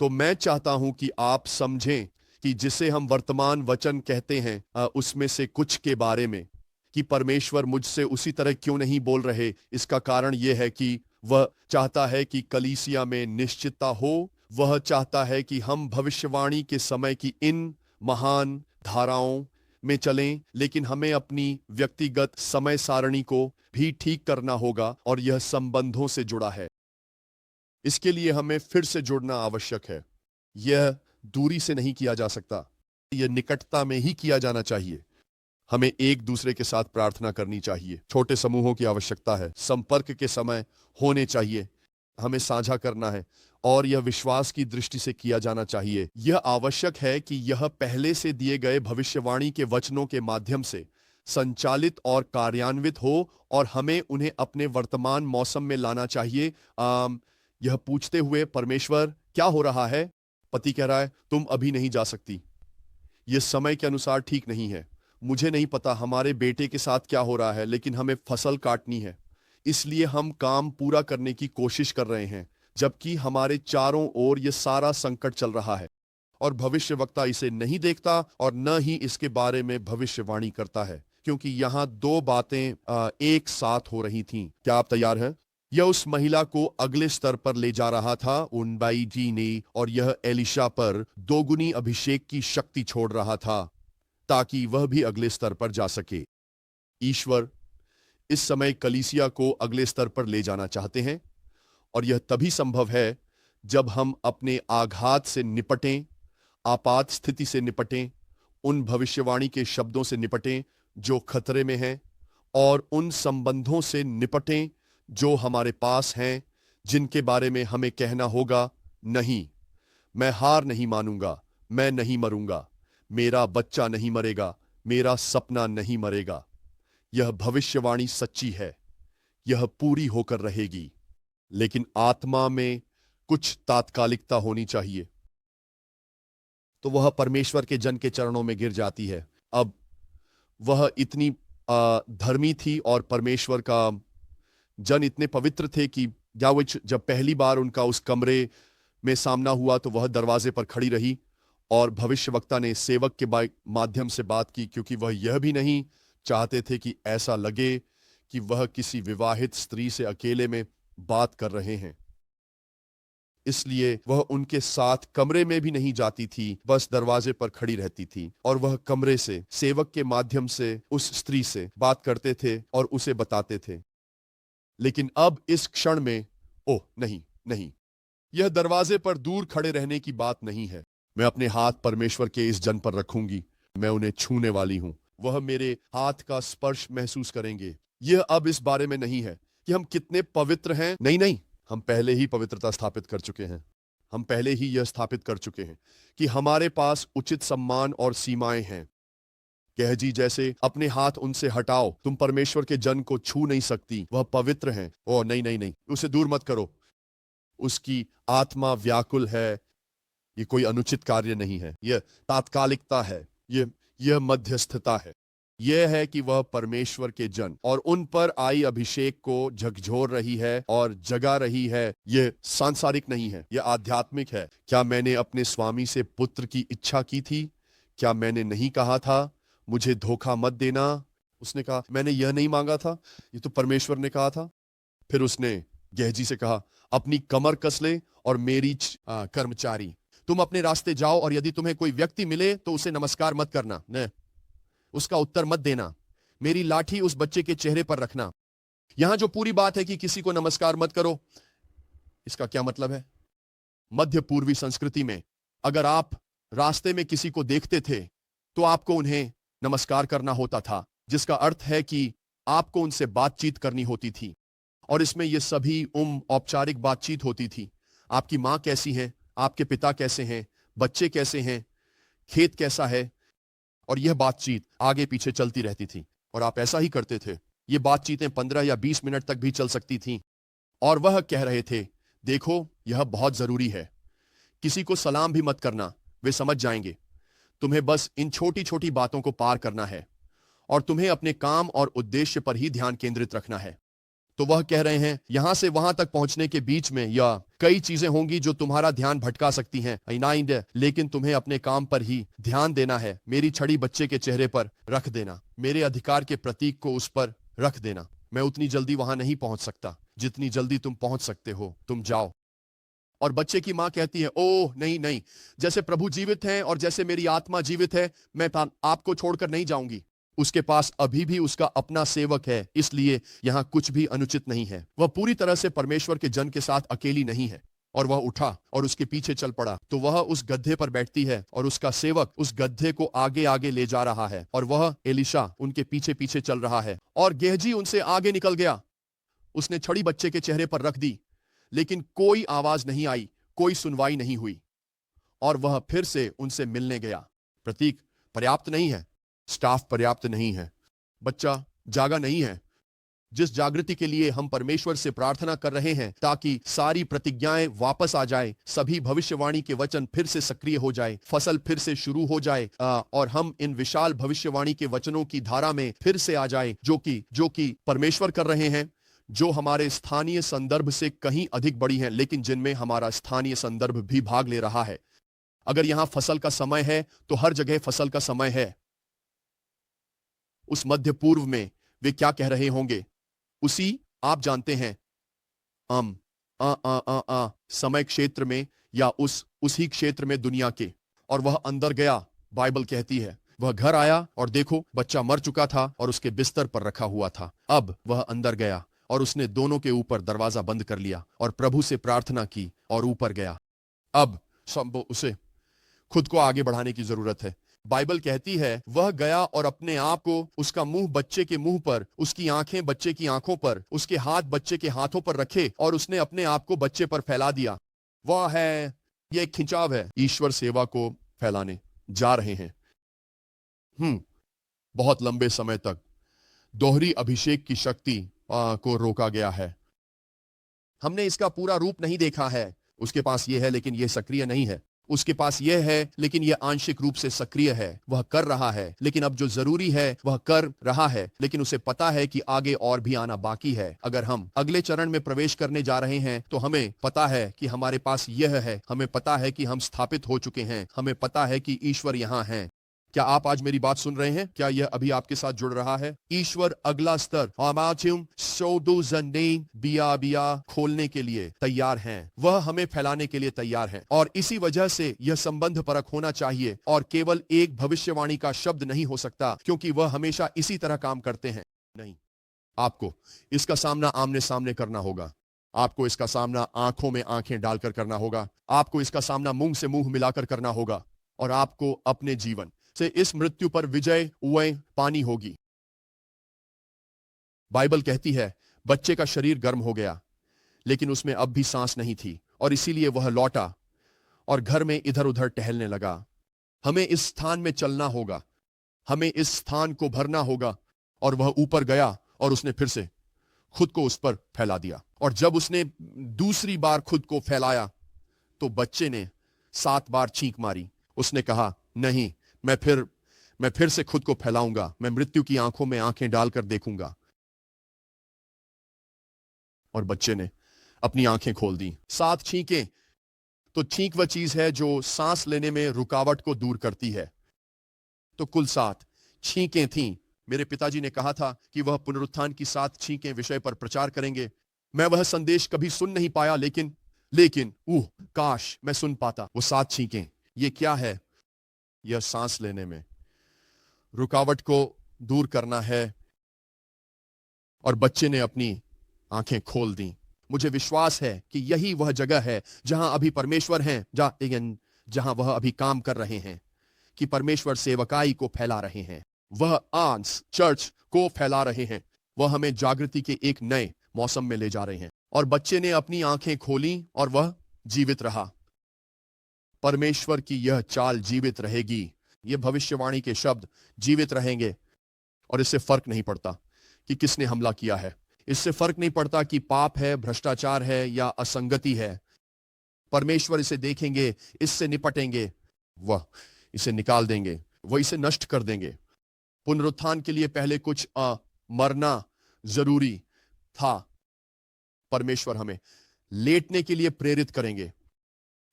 तो मैं चाहता हूं कि आप समझें कि जिसे हम वर्तमान वचन कहते हैं, उसमें से कुछ के बारे में, कि परमेश्वर मुझसे उसी तरह क्यों नहीं बोल रहे। इसका कारण यह है कि वह चाहता है कि कलीसिया में निश्चितता हो। वह चाहता है कि हम भविष्यवाणी के समय की इन महान धाराओं में चलें, लेकिन हमें अपनी व्यक्तिगत समय सारणी को भी ठीक करना होगा, और यह संबंधों से जुड़ा है। इसके लिए हमें फिर से जुड़ना आवश्यक है। यह दूरी से नहीं किया जा सकता, यह निकटता में ही किया जाना चाहिए। हमें एक दूसरे के साथ प्रार्थना करनी चाहिए। छोटे समूहों की आवश्यकता है। संपर्क के समय होने चाहिए। हमें साझा करना है, और यह विश्वास की दृष्टि से किया जाना चाहिए। यह आवश्यक है कि यह पहले से दिए गए भविष्यवाणी के वचनों के माध्यम से संचालित और कार्यान्वित हो, और हमें उन्हें अपने वर्तमान मौसम में लाना चाहिए। यह पूछते हुए, परमेश्वर क्या हो रहा है? पति कह रहा है, तुम अभी नहीं जा सकती, यह समय के अनुसार ठीक नहीं है। मुझे नहीं पता हमारे बेटे के साथ क्या हो रहा है, लेकिन हमें फसल काटनी है, इसलिए हम काम पूरा करने की कोशिश कर रहे हैं, जबकि हमारे चारों ओर यह सारा संकट चल रहा है, और भविष्यवक्ता इसे नहीं देखता और न ही इसके बारे में भविष्यवाणी करता है, क्योंकि यहां दो बातें एक साथ हो रही थीं। क्या आप तैयार हैं? यह उस महिला को अगले स्तर पर ले जा रहा था उन बाई जी ने, और यह एलिशा पर दोगुनी अभिषेक की शक्ति छोड़ रहा था ताकि वह भी अगले स्तर पर जा सके। ईश्वर इस समय कलीसिया को अगले स्तर पर ले जाना चाहते हैं, और यह तभी संभव है जब हम अपने आघात से निपटें, आपात स्थिति से निपटें, उन भविष्यवाणी के शब्दों से निपटें जो खतरे में हैं, और उन संबंधों से निपटें जो हमारे पास हैं, जिनके बारे में हमें कहना होगा, नहीं, मैं हार नहीं मानूंगा, मैं नहीं मरूंगा, मेरा बच्चा नहीं मरेगा, मेरा सपना नहीं मरेगा। यह भविष्यवाणी सच्ची है, यह पूरी होकर रहेगी, लेकिन आत्मा में कुछ तात्कालिकता होनी चाहिए। तो वह परमेश्वर के जन के चरणों में गिर जाती है। अब वह इतनी धर्मी थी और परमेश्वर का जन इतने पवित्र थे कि याविच जब पहली बार उनका उस कमरे में सामना हुआ तो वह दरवाजे पर खड़ी रही, और भविष्यवक्ता ने सेवक के माध्यम से बात की, क्योंकि वह यह भी नहीं चाहते थे कि ऐसा लगे कि वह किसी विवाहित स्त्री से अकेले में बात कर रहे हैं। इसलिए वह उनके साथ कमरे में भी नहीं जाती थी, बस दरवाजे पर खड़ी रहती थी, और वह कमरे से सेवक के माध्यम से उस स्त्री से बात करते थे और उसे बताते थे। लेकिन अब इस क्षण में, ओह नहीं नहीं, यह दरवाजे पर दूर खड़े रहने की बात नहीं है। मैं अपने हाथ परमेश्वर के इस जन पर रखूंगी, मैं उन्हें छूने वाली हूं, वह मेरे हाथ का स्पर्श महसूस करेंगे। यह अब इस बारे में नहीं है कि हम कितने पवित्र हैं, नहीं नहीं, हम पहले ही पवित्रता स्थापित कर चुके हैं। हम पहले ही यह स्थापित कर चुके हैं कि हमारे पास उचित सम्मान और सीमाएं हैं। गेहजी जैसे अपने हाथ उनसे हटाओ, तुम परमेश्वर के जन को छू नहीं सकती, वह पवित्र हैं। ओ नहीं नहीं नहीं, उसे दूर मत करो, उसकी आत्मा व्याकुल है। ये कोई अनुचित कार्य नहीं है, यह तात्कालिकता है, यह मध्यस्थता है। यह है कि वह परमेश्वर के जन और उन पर आई अभिषेक को झकझोर रही है और जगा रही है। यह सांसारिक नहीं है, यह आध्यात्मिक है। क्या मैंने अपने स्वामी से पुत्र की इच्छा की थी? क्या मैंने नहीं कहा था मुझे धोखा मत देना? उसने कहा मैंने यह नहीं मांगा था, ये तो परमेश्वर ने कहा था। फिर उसने गेहजी से कहा अपनी कमर कस ले और मेरी कर्मचारी, तुम अपने रास्ते जाओ, और यदि तुम्हें कोई व्यक्ति मिले तो उसे नमस्कार मत करना, न उसका उत्तर मत देना, मेरी लाठी उस बच्चे के चेहरे पर रखना। यहां जो पूरी बात है कि किसी को नमस्कार मत करो, इसका क्या मतलब है? मध्य पूर्वी संस्कृति में अगर आप रास्ते में किसी को देखते थे तो आपको उन्हें नमस्कार करना होता था, जिसका अर्थ है कि आपको उनसे बातचीत करनी होती थी, और इसमें यह सभी औपचारिक बातचीत होती थी। आपकी मां कैसी है, आपके पिता कैसे हैं, बच्चे कैसे हैं, खेत कैसा है, और यह बातचीत आगे पीछे चलती रहती थी, और आप ऐसा ही करते थे। ये बातचीतें 15 या 20 मिनट तक भी चल सकती थीं, और वह कह रहे थे देखो यह बहुत जरूरी है, किसी को सलाम भी मत करना, वे समझ जाएंगे। तुम्हें बस इन छोटी छोटी बातों को पार करना है, और तुम्हें अपने काम और उद्देश्य पर ही ध्यान केंद्रित रखना है। तो वह कह रहे हैं यहां से वहां तक पहुंचने के बीच में या कई चीजें होंगी जो तुम्हारा ध्यान भटका सकती हैं, लेकिन तुम्हें अपने काम पर ही ध्यान देना है। मेरी छड़ी बच्चे के चेहरे पर रख देना, मेरे अधिकार के प्रतीक को उस पर रख देना। मैं उतनी जल्दी वहां नहीं पहुंच सकता, जितनी जल्दी तुम पहुंच सकते हो, तुम जाओ। और बच्चे की मां कहती है ओह नहीं नहीं, जैसे प्रभु जीवित हैं और जैसे मेरी आत्मा जीवित है, मैं आपको छोड़कर नहीं जाऊंगी। उसके पास अभी भी उसका अपना सेवक है, इसलिए यहां कुछ भी अनुचित नहीं है। वह पूरी तरह से परमेश्वर के जन के साथ अकेली नहीं है। और वह उठा और उसके पीछे चल पड़ा। तो वह उस गड्ढे पर बैठती है और उसका सेवक उस गड्ढे को आगे आगे ले जा रहा है, और वह एलिशा उनके पीछे पीछे चल रहा है। और गेहजी उनसे आगे निकल गया। उसने छड़ी बच्चे के चेहरे पर रख दी, लेकिन कोई आवाज नहीं आई, कोई सुनवाई नहीं हुई, और वह फिर से उनसे मिलने गया। प्रतीक पर्याप्त नहीं है, स्टाफ पर्याप्त नहीं है, बच्चा जागा नहीं है। जिस जागृति के लिए हम परमेश्वर से प्रार्थना कर रहे हैं ताकि सारी प्रतिज्ञाएं वापस आ जाए, सभी भविष्यवाणी के वचन फिर से सक्रिय हो जाए, फसल फिर से शुरू हो जाए, और हम इन विशाल भविष्यवाणी के वचनों की धारा में फिर से आ जाए जो कि परमेश्वर कर रहे हैं, जो हमारे स्थानीय संदर्भ से कहीं अधिक बड़ी हैं, लेकिन जिनमें हमारा स्थानीय संदर्भ भी भाग ले रहा है। अगर यहां फसल का समय है तो हर जगह फसल का समय है। उस मध्य पूर्व में वे क्या कह रहे होंगे, उसी आप जानते हैं। समय क्षेत्र में या उसी क्षेत्र में दुनिया के, और वह अंदर गया। बाइबल कहती है वह घर आया और देखो बच्चा मर चुका था और उसके बिस्तर पर रखा हुआ था। अब वह अंदर गया और उसने दोनों के ऊपर दरवाजा बंद कर लिया और प्रभु से प्रार्थना की और ऊपर गया। अब उसे खुद को आगे बढ़ाने की जरूरत है। बाइबल कहती है वह गया और अपने आप को, उसका मुंह बच्चे के मुंह पर, उसकी आंखें बच्चे की आंखों पर, उसके हाथ बच्चे के हाथों पर रखे और उसने अपने आप को बच्चे पर फैला दिया। वह है, यह एक खिंचाव है, ईश्वर सेवा को फैलाने जा रहे हैं। बहुत लंबे समय तक दोहरी अभिषेक की शक्ति को रोका गया है। हमने इसका पूरा रूप नहीं देखा है। उसके पास यह है लेकिन यह सक्रिय नहीं है, उसके पास यह है लेकिन यह आंशिक रूप से सक्रिय है। वह कर रहा है लेकिन अब जो जरूरी है वह कर रहा है, लेकिन उसे पता है कि आगे और भी आना बाकी है। अगर हम अगले चरण में प्रवेश करने जा रहे हैं तो हमें पता है कि हमारे पास यह है, हमें पता है कि हम स्थापित हो चुके हैं, हमें पता है कि ईश्वर यहां है। क्या आप आज मेरी बात सुन रहे हैं? क्या यह अभी आपके साथ जुड़ रहा है? ईश्वर अगला स्तर बिया खोलने के लिए तैयार हैं। वह हमें फैलाने के लिए तैयार हैं और इसी वजह से यह संबंध परख होना चाहिए और केवल एक भविष्यवाणी का शब्द नहीं हो सकता, क्योंकि वह हमेशा इसी तरह काम करते हैं। नहीं, आपको इसका सामना आमने सामने करना होगा। आपको इसका सामना आंखों में आंखें डालकर करना होगा। आपको इसका सामना मुंह से मुंह मिलाकर करना होगा और आपको अपने जीवन से इस मृत्यु पर विजय पानी होगी। बाइबल कहती है बच्चे का शरीर गर्म हो गया लेकिन उसमें अब भी सांस नहीं थी और इसीलिए वह लौटा और घर में इधर उधर टहलने लगा। हमें इस स्थान में चलना होगा, हमें इस स्थान को भरना होगा। और वह ऊपर गया और उसने फिर से खुद को उस पर फैला दिया। और जब उसने दूसरी बार खुद को फैलाया तो बच्चे ने 7 बार चीख मारी। उसने कहा नहीं, मैं फिर से खुद को फैलाऊंगा, मैं मृत्यु की आंखों में आंखें डालकर देखूंगा। और बच्चे ने अपनी आंखें खोल दी। 7 छींकें, तो छींक वह चीज है जो सांस लेने में रुकावट को दूर करती है। तो कुल 7 छींकें थीं। मेरे पिताजी ने कहा था कि वह पुनरुत्थान की 7 छींकें विषय पर प्रचार करेंगे। मैं वह संदेश कभी सुन नहीं पाया, लेकिन काश मैं सुन पाता। वो 7 छींकें, ये क्या है? यह सांस लेने में रुकावट को दूर करना है। और बच्चे ने अपनी आंखें खोल दी। मुझे विश्वास है कि यही वह जगह है जहां अभी परमेश्वर हैं, जहां वह अभी काम कर रहे हैं, कि परमेश्वर सेवकाई को फैला रहे हैं, वह आज चर्च को फैला रहे हैं, वह हमें जागृति के एक नए मौसम में ले जा रहे हैं। और बच्चे ने अपनी आंखें खोली और वह जीवित रहा। परमेश्वर की यह चाल जीवित रहेगी। यह भविष्यवाणी के शब्द जीवित रहेंगे। और इससे फर्क नहीं पड़ता कि किसने हमला किया है, इससे फर्क नहीं पड़ता कि पाप है, भ्रष्टाचार है या असंगति है। परमेश्वर इसे देखेंगे, इससे निपटेंगे, वह इसे निकाल देंगे, वह इसे नष्ट कर देंगे। पुनरुत्थान के लिए पहले कुछ मरना जरूरी था। परमेश्वर हमें लेटने के लिए प्रेरित करेंगे।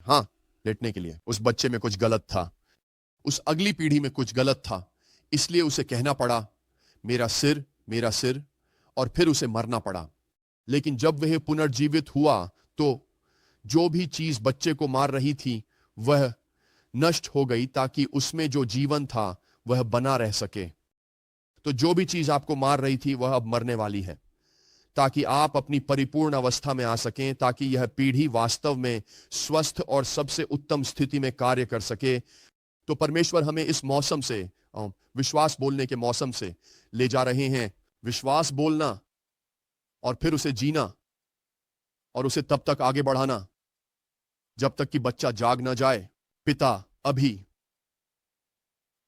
हाँ, लेटने के लिए। उस बच्चे में कुछ गलत था, उस अगली पीढ़ी में कुछ गलत था, इसलिए उसे कहना पड़ा मेरा सिर, और फिर उसे मरना पड़ा। लेकिन जब वह पुनर्जीवित हुआ तो जो भी चीज बच्चे को मार रही थी वह नष्ट हो गई, ताकि उसमें जो जीवन था वह बना रह सके। तो जो भी चीज आपको मार रही थी वह अब मरने वाली है, ताकि आप अपनी परिपूर्ण अवस्था में आ सकें, ताकि यह पीढ़ी वास्तव में स्वस्थ और सबसे उत्तम स्थिति में कार्य कर सके। तो परमेश्वर हमें इस मौसम से, विश्वास बोलने के मौसम से ले जा रहे हैं। विश्वास बोलना और फिर उसे जीना और उसे तब तक आगे बढ़ाना जब तक कि बच्चा जाग ना जाए। पिता, अभी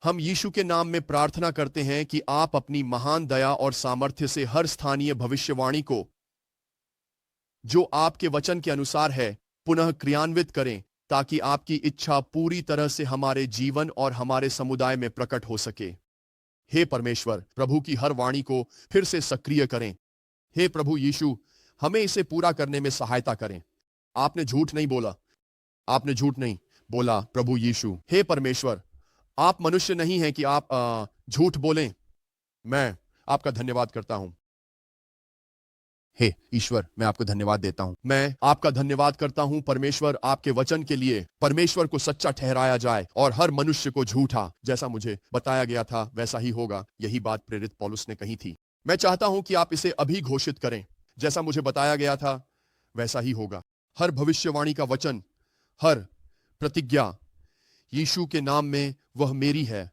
हम यीशु के नाम में प्रार्थना करते हैं कि आप अपनी महान दया और सामर्थ्य से हर स्थानीय भविष्यवाणी को जो आपके वचन के अनुसार है पुनः क्रियान्वित करें, ताकि आपकी इच्छा पूरी तरह से हमारे जीवन और हमारे समुदाय में प्रकट हो सके। हे परमेश्वर, प्रभु की हर वाणी को फिर से सक्रिय करें। हे प्रभु यीशु, हमें इसे पूरा करने में सहायता करें। आपने झूठ नहीं बोला प्रभु यीशु। हे परमेश्वर, आप मनुष्य नहीं हैं कि आप झूठ बोलें। मैं आपका धन्यवाद करता हूं हे ईश्वर, मैं आपको धन्यवाद देता हूं। मैं आपका धन्यवाद करता हूं परमेश्वर, आपके वचन के लिए। परमेश्वर को सच्चा ठहराया जाए और हर मनुष्य को झूठा। जैसा मुझे बताया गया था वैसा ही होगा। यही बात प्रेरित पौलुस ने कही थी। मैं चाहता हूं कि आप इसे अभी घोषित करें। जैसा मुझे बताया गया था वैसा ही होगा। हर भविष्यवाणी का वचन, हर प्रतिज्ञा यीशु के नाम में वह मेरी है।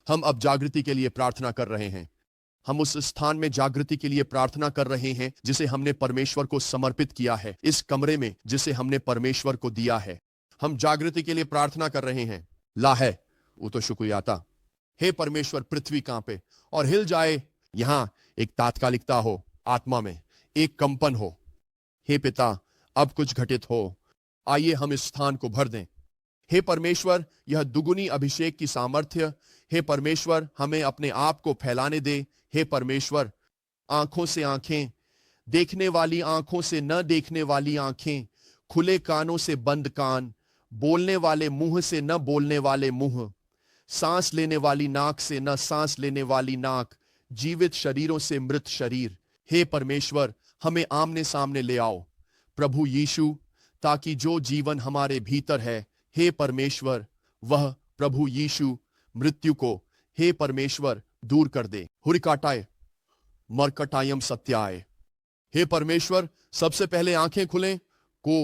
हम अब जागृति के लिए प्रार्थना कर रहे हैं। हम उस स्थान में जागृति के लिए प्रार्थना कर रहे हैं जिसे हमने परमेश्वर को समर्पित किया है, इस कमरे में जिसे हमने परमेश्वर को दिया है। हम जागृति के लिए प्रार्थना कर रहे हैं। ला है वो तो शुक्रियाता। हे परमेश्वर, पृथ्वी कांपे और हिल जाए। यहां एक तात्कालिकता हो, आत्मा में एक कंपन हो। हे पिता, अब कुछ घटित हो। आइए हम इस स्थान को भर दें। हे परमेश्वर, यह दुगुनी अभिषेक की सामर्थ्य, हे परमेश्वर, हमें अपने आप को फैलाने दे। हे परमेश्वर, आंखों से आंखें, देखने वाली आंखों से न देखने वाली आंखें, खुले कानों से बंद कान, बोलने वाले मुंह से न बोलने वाले मुंह, सांस लेने वाली नाक से न सांस लेने वाली नाक, जीवित शरीरों से मृत शरीर। हे परमेश्वर, हमें आमने सामने ले आओ प्रभु यीशु, ताकि जो जीवन हमारे भीतर है, हे परमेश्वर, वह प्रभु यीशु मृत्यु को, हे परमेश्वर, दूर कर दे। हुरिकाटाय मरकटायम सत्याय। हे परमेश्वर, सबसे पहले आंखें खुलें को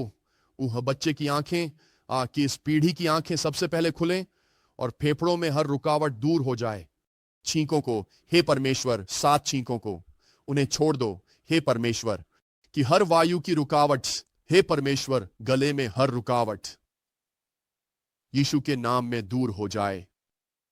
वह बच्चे की आंखें कि इस पीढ़ी की आंखें सबसे पहले खुलें और फेफड़ों में हर रुकावट दूर हो जाए। छींकों को, हे परमेश्वर, 7 छींकों को उन्हें छोड़ दो। हे परमेश्वर, कि हर वायु की रुकावट, हे परमेश्वर, गले में हर रुकावट यीशु के नाम में दूर हो जाए।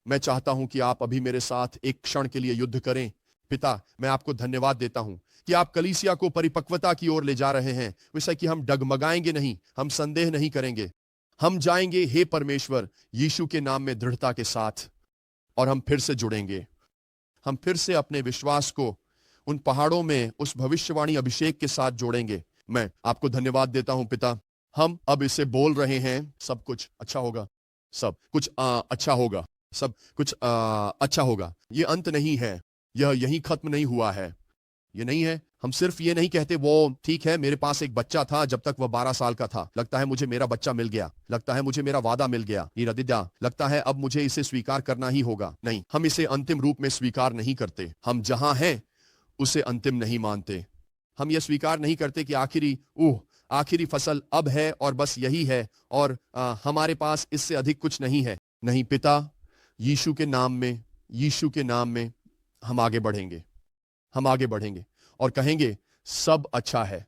मैं चाहता हूं कि आप अभी मेरे साथ एक क्षण के लिए युद्ध करें। पिता, मैं आपको धन्यवाद देता हूं कि आप कलीसिया को परिपक्वता की ओर ले जा रहे हैं। वैसा कि हम डगमगाएंगे नहीं, हम संदेह नहीं करेंगे। हम जाएंगे, हे परमेश्वर, यीशु के नाम में दृढ़ता के साथ, और हम फिर से जुड़ेंगे। हम फिर से अपने विश्वास को उन पहाड़ों में उस भविष्यवाणी अभिषेक के साथ जोड़ेंगे। मैं आपको धन्यवाद देता हूं पिता। हम अब इसे बोल रहे हैं, सब कुछ अच्छा होगा, सब कुछ अच्छा होगा, सब कुछ अच्छा होगा। ये अंत नहीं है, यह यहीं खत्म नहीं हुआ है। ये नहीं है, हम सिर्फ ये नहीं कहते वो ठीक है, मेरे पास एक बच्चा था जब तक वह 12 साल का था, लगता है मुझे मेरा बच्चा मिल गया, लगता है मुझे मेरा वादा मिल गया, निरदिद्या, लगता है अब मुझे इसे स्वीकार करना ही होगा। नहीं, हम इसे अंतिम रूप में स्वीकार नहीं करते। हम जहां हैं उसे अंतिम नहीं मानते। हम यह स्वीकार नहीं करते कि आखिरी फसल अब है और बस यही है और हमारे पास इससे अधिक कुछ नहीं है। नहीं पिता, यीशु के नाम में, यीशु के नाम में हम आगे बढ़ेंगे। हम आगे बढ़ेंगे और कहेंगे सब अच्छा है।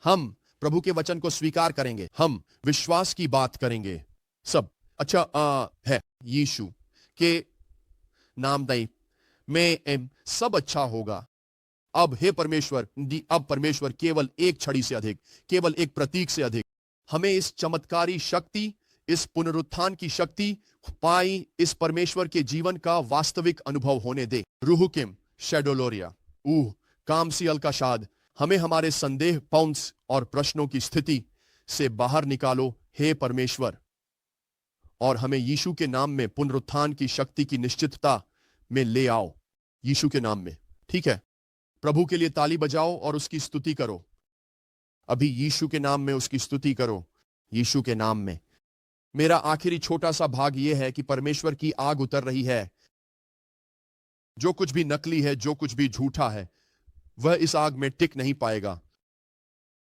हम प्रभु के वचन को स्वीकार करेंगे। हम विश्वास की बात करेंगे। सब अच्छा है। यीशु के नाम में सब अच्छा होगा। अब हे परमेश्वर, अब परमेश्वर केवल एक छड़ी से अधिक, केवल एक प्रतीक से अधिक हमें इस चमत्कारी शक्ति, इस पुनरुत्थान की शक्ति पाई, इस परमेश्वर के जीवन का वास्तविक अनुभव होने दे। रूहुकिम शेडोलोरिया कामसी अलकाशाद, हमें हमारे संदेह, पौंस और प्रश्नों की स्थिति से बाहर निकालो हे परमेश्वर, और हमें यीशु के नाम में पुनरुत्थान की शक्ति की निश्चितता में ले आओ। यीशु के नाम में, ठीक है? प्रभु के लिए ताली बजाओ और उसकी स्तुति करो। अभी यीशु के नाम में उसकी स्तुति करो। यीशु के नाम में। मेरा आखिरी छोटा सा भाग यह है कि परमेश्वर की आग उतर रही है। जो कुछ भी नकली है, जो कुछ भी झूठा है, वह इस आग में टिक नहीं पाएगा।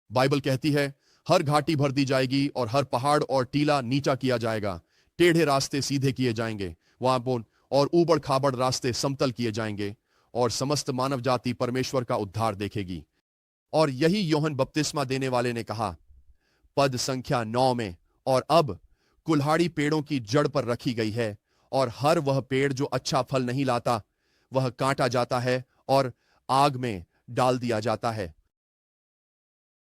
बाइबल कहती है हर घाटी भर दी जाएगी और हर पहाड़ और टीला नीचा किया जाएगा। टेढ़े रास्ते सीधे किए जाएंगे, वहां और ऊबड़ खाबड़ रास्ते समतल किए जाएंगे और समस्त मानव जाति परमेश्वर का उद्धार देखेगी। और यही यूहन्ना बपतिस्मा देने वाले ने कहा पद संख्या 9 में, और अब कुल्हाड़ी पेड़ों की जड़ पर रखी गई है और हर वह पेड़ जो अच्छा फल नहीं लाता वह काटा जाता है और आग में डाल दिया जाता है।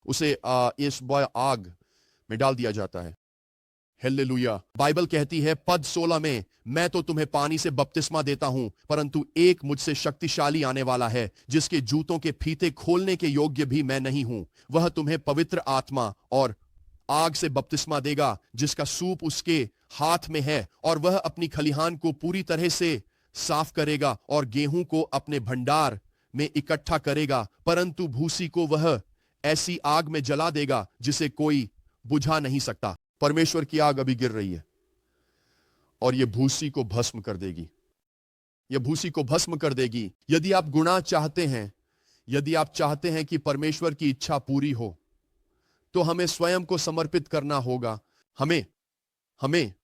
उसे इस आग में डाल दिया जाता है। हालेलुया। बाइबल कहती है पद 16 में, मैं तो तुम्हें पानी से बपतिस्मा देता हूं, परंतु एक मुझसे शक्तिशाली आने वाला है जिसके जूतों के फीते खोलने के योग्य भी मैं नहीं हूं। वह तुम्हें पवित्र आत्मा और आग से बपतिस्मा देगा, जिसका सूप उसके हाथ में है, और वह अपनी खलिहान को पूरी तरह से साफ करेगा और गेहूं को अपने भंडार में इकट्ठा करेगा, परंतु भूसी को वह ऐसी आग में जला देगा जिसे कोई बुझा नहीं सकता। परमेश्वर की आग अभी गिर रही है और यह भूसी को भस्म कर देगी। यह भूसी को भस्म कर देगी। यदि आप गुनाह चाहते हैं, यदि आप चाहते हैं कि परमेश्वर की इच्छा पूरी हो, तो हमें स्वयं को समर्पित करना होगा। हमें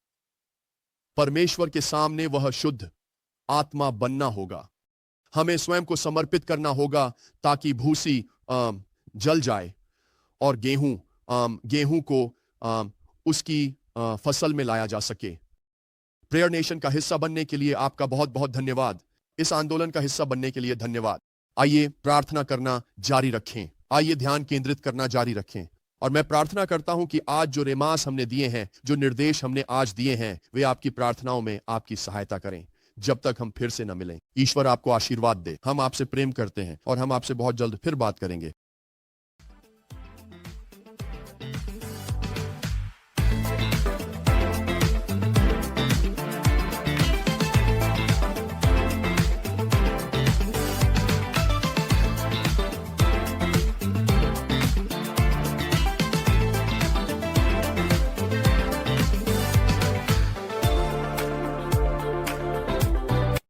परमेश्वर के सामने वह शुद्ध आत्मा बनना होगा। हमें स्वयं को समर्पित करना होगा ताकि भूसी जल जाए और गेहूं को उसकी फसल में लाया जा सके। प्रेयर नेशन का हिस्सा बनने के लिए आपका बहुत बहुत धन्यवाद। इस आंदोलन का हिस्सा बनने के लिए धन्यवाद। आइए प्रार्थना करना जारी रखें। आइए ध्यान केंद्रित करना जारी रखें। और मैं प्रार्थना करता हूं कि आज जो रेमास हमने दिए हैं, जो निर्देश हमने आज दिए हैं, वे आपकी प्रार्थनाओं में आपकी सहायता करें जब तक हम फिर से न मिलें। ईश्वर आपको आशीर्वाद दे। हम आपसे प्रेम करते हैं और हम आपसे बहुत जल्द फिर बात करेंगे।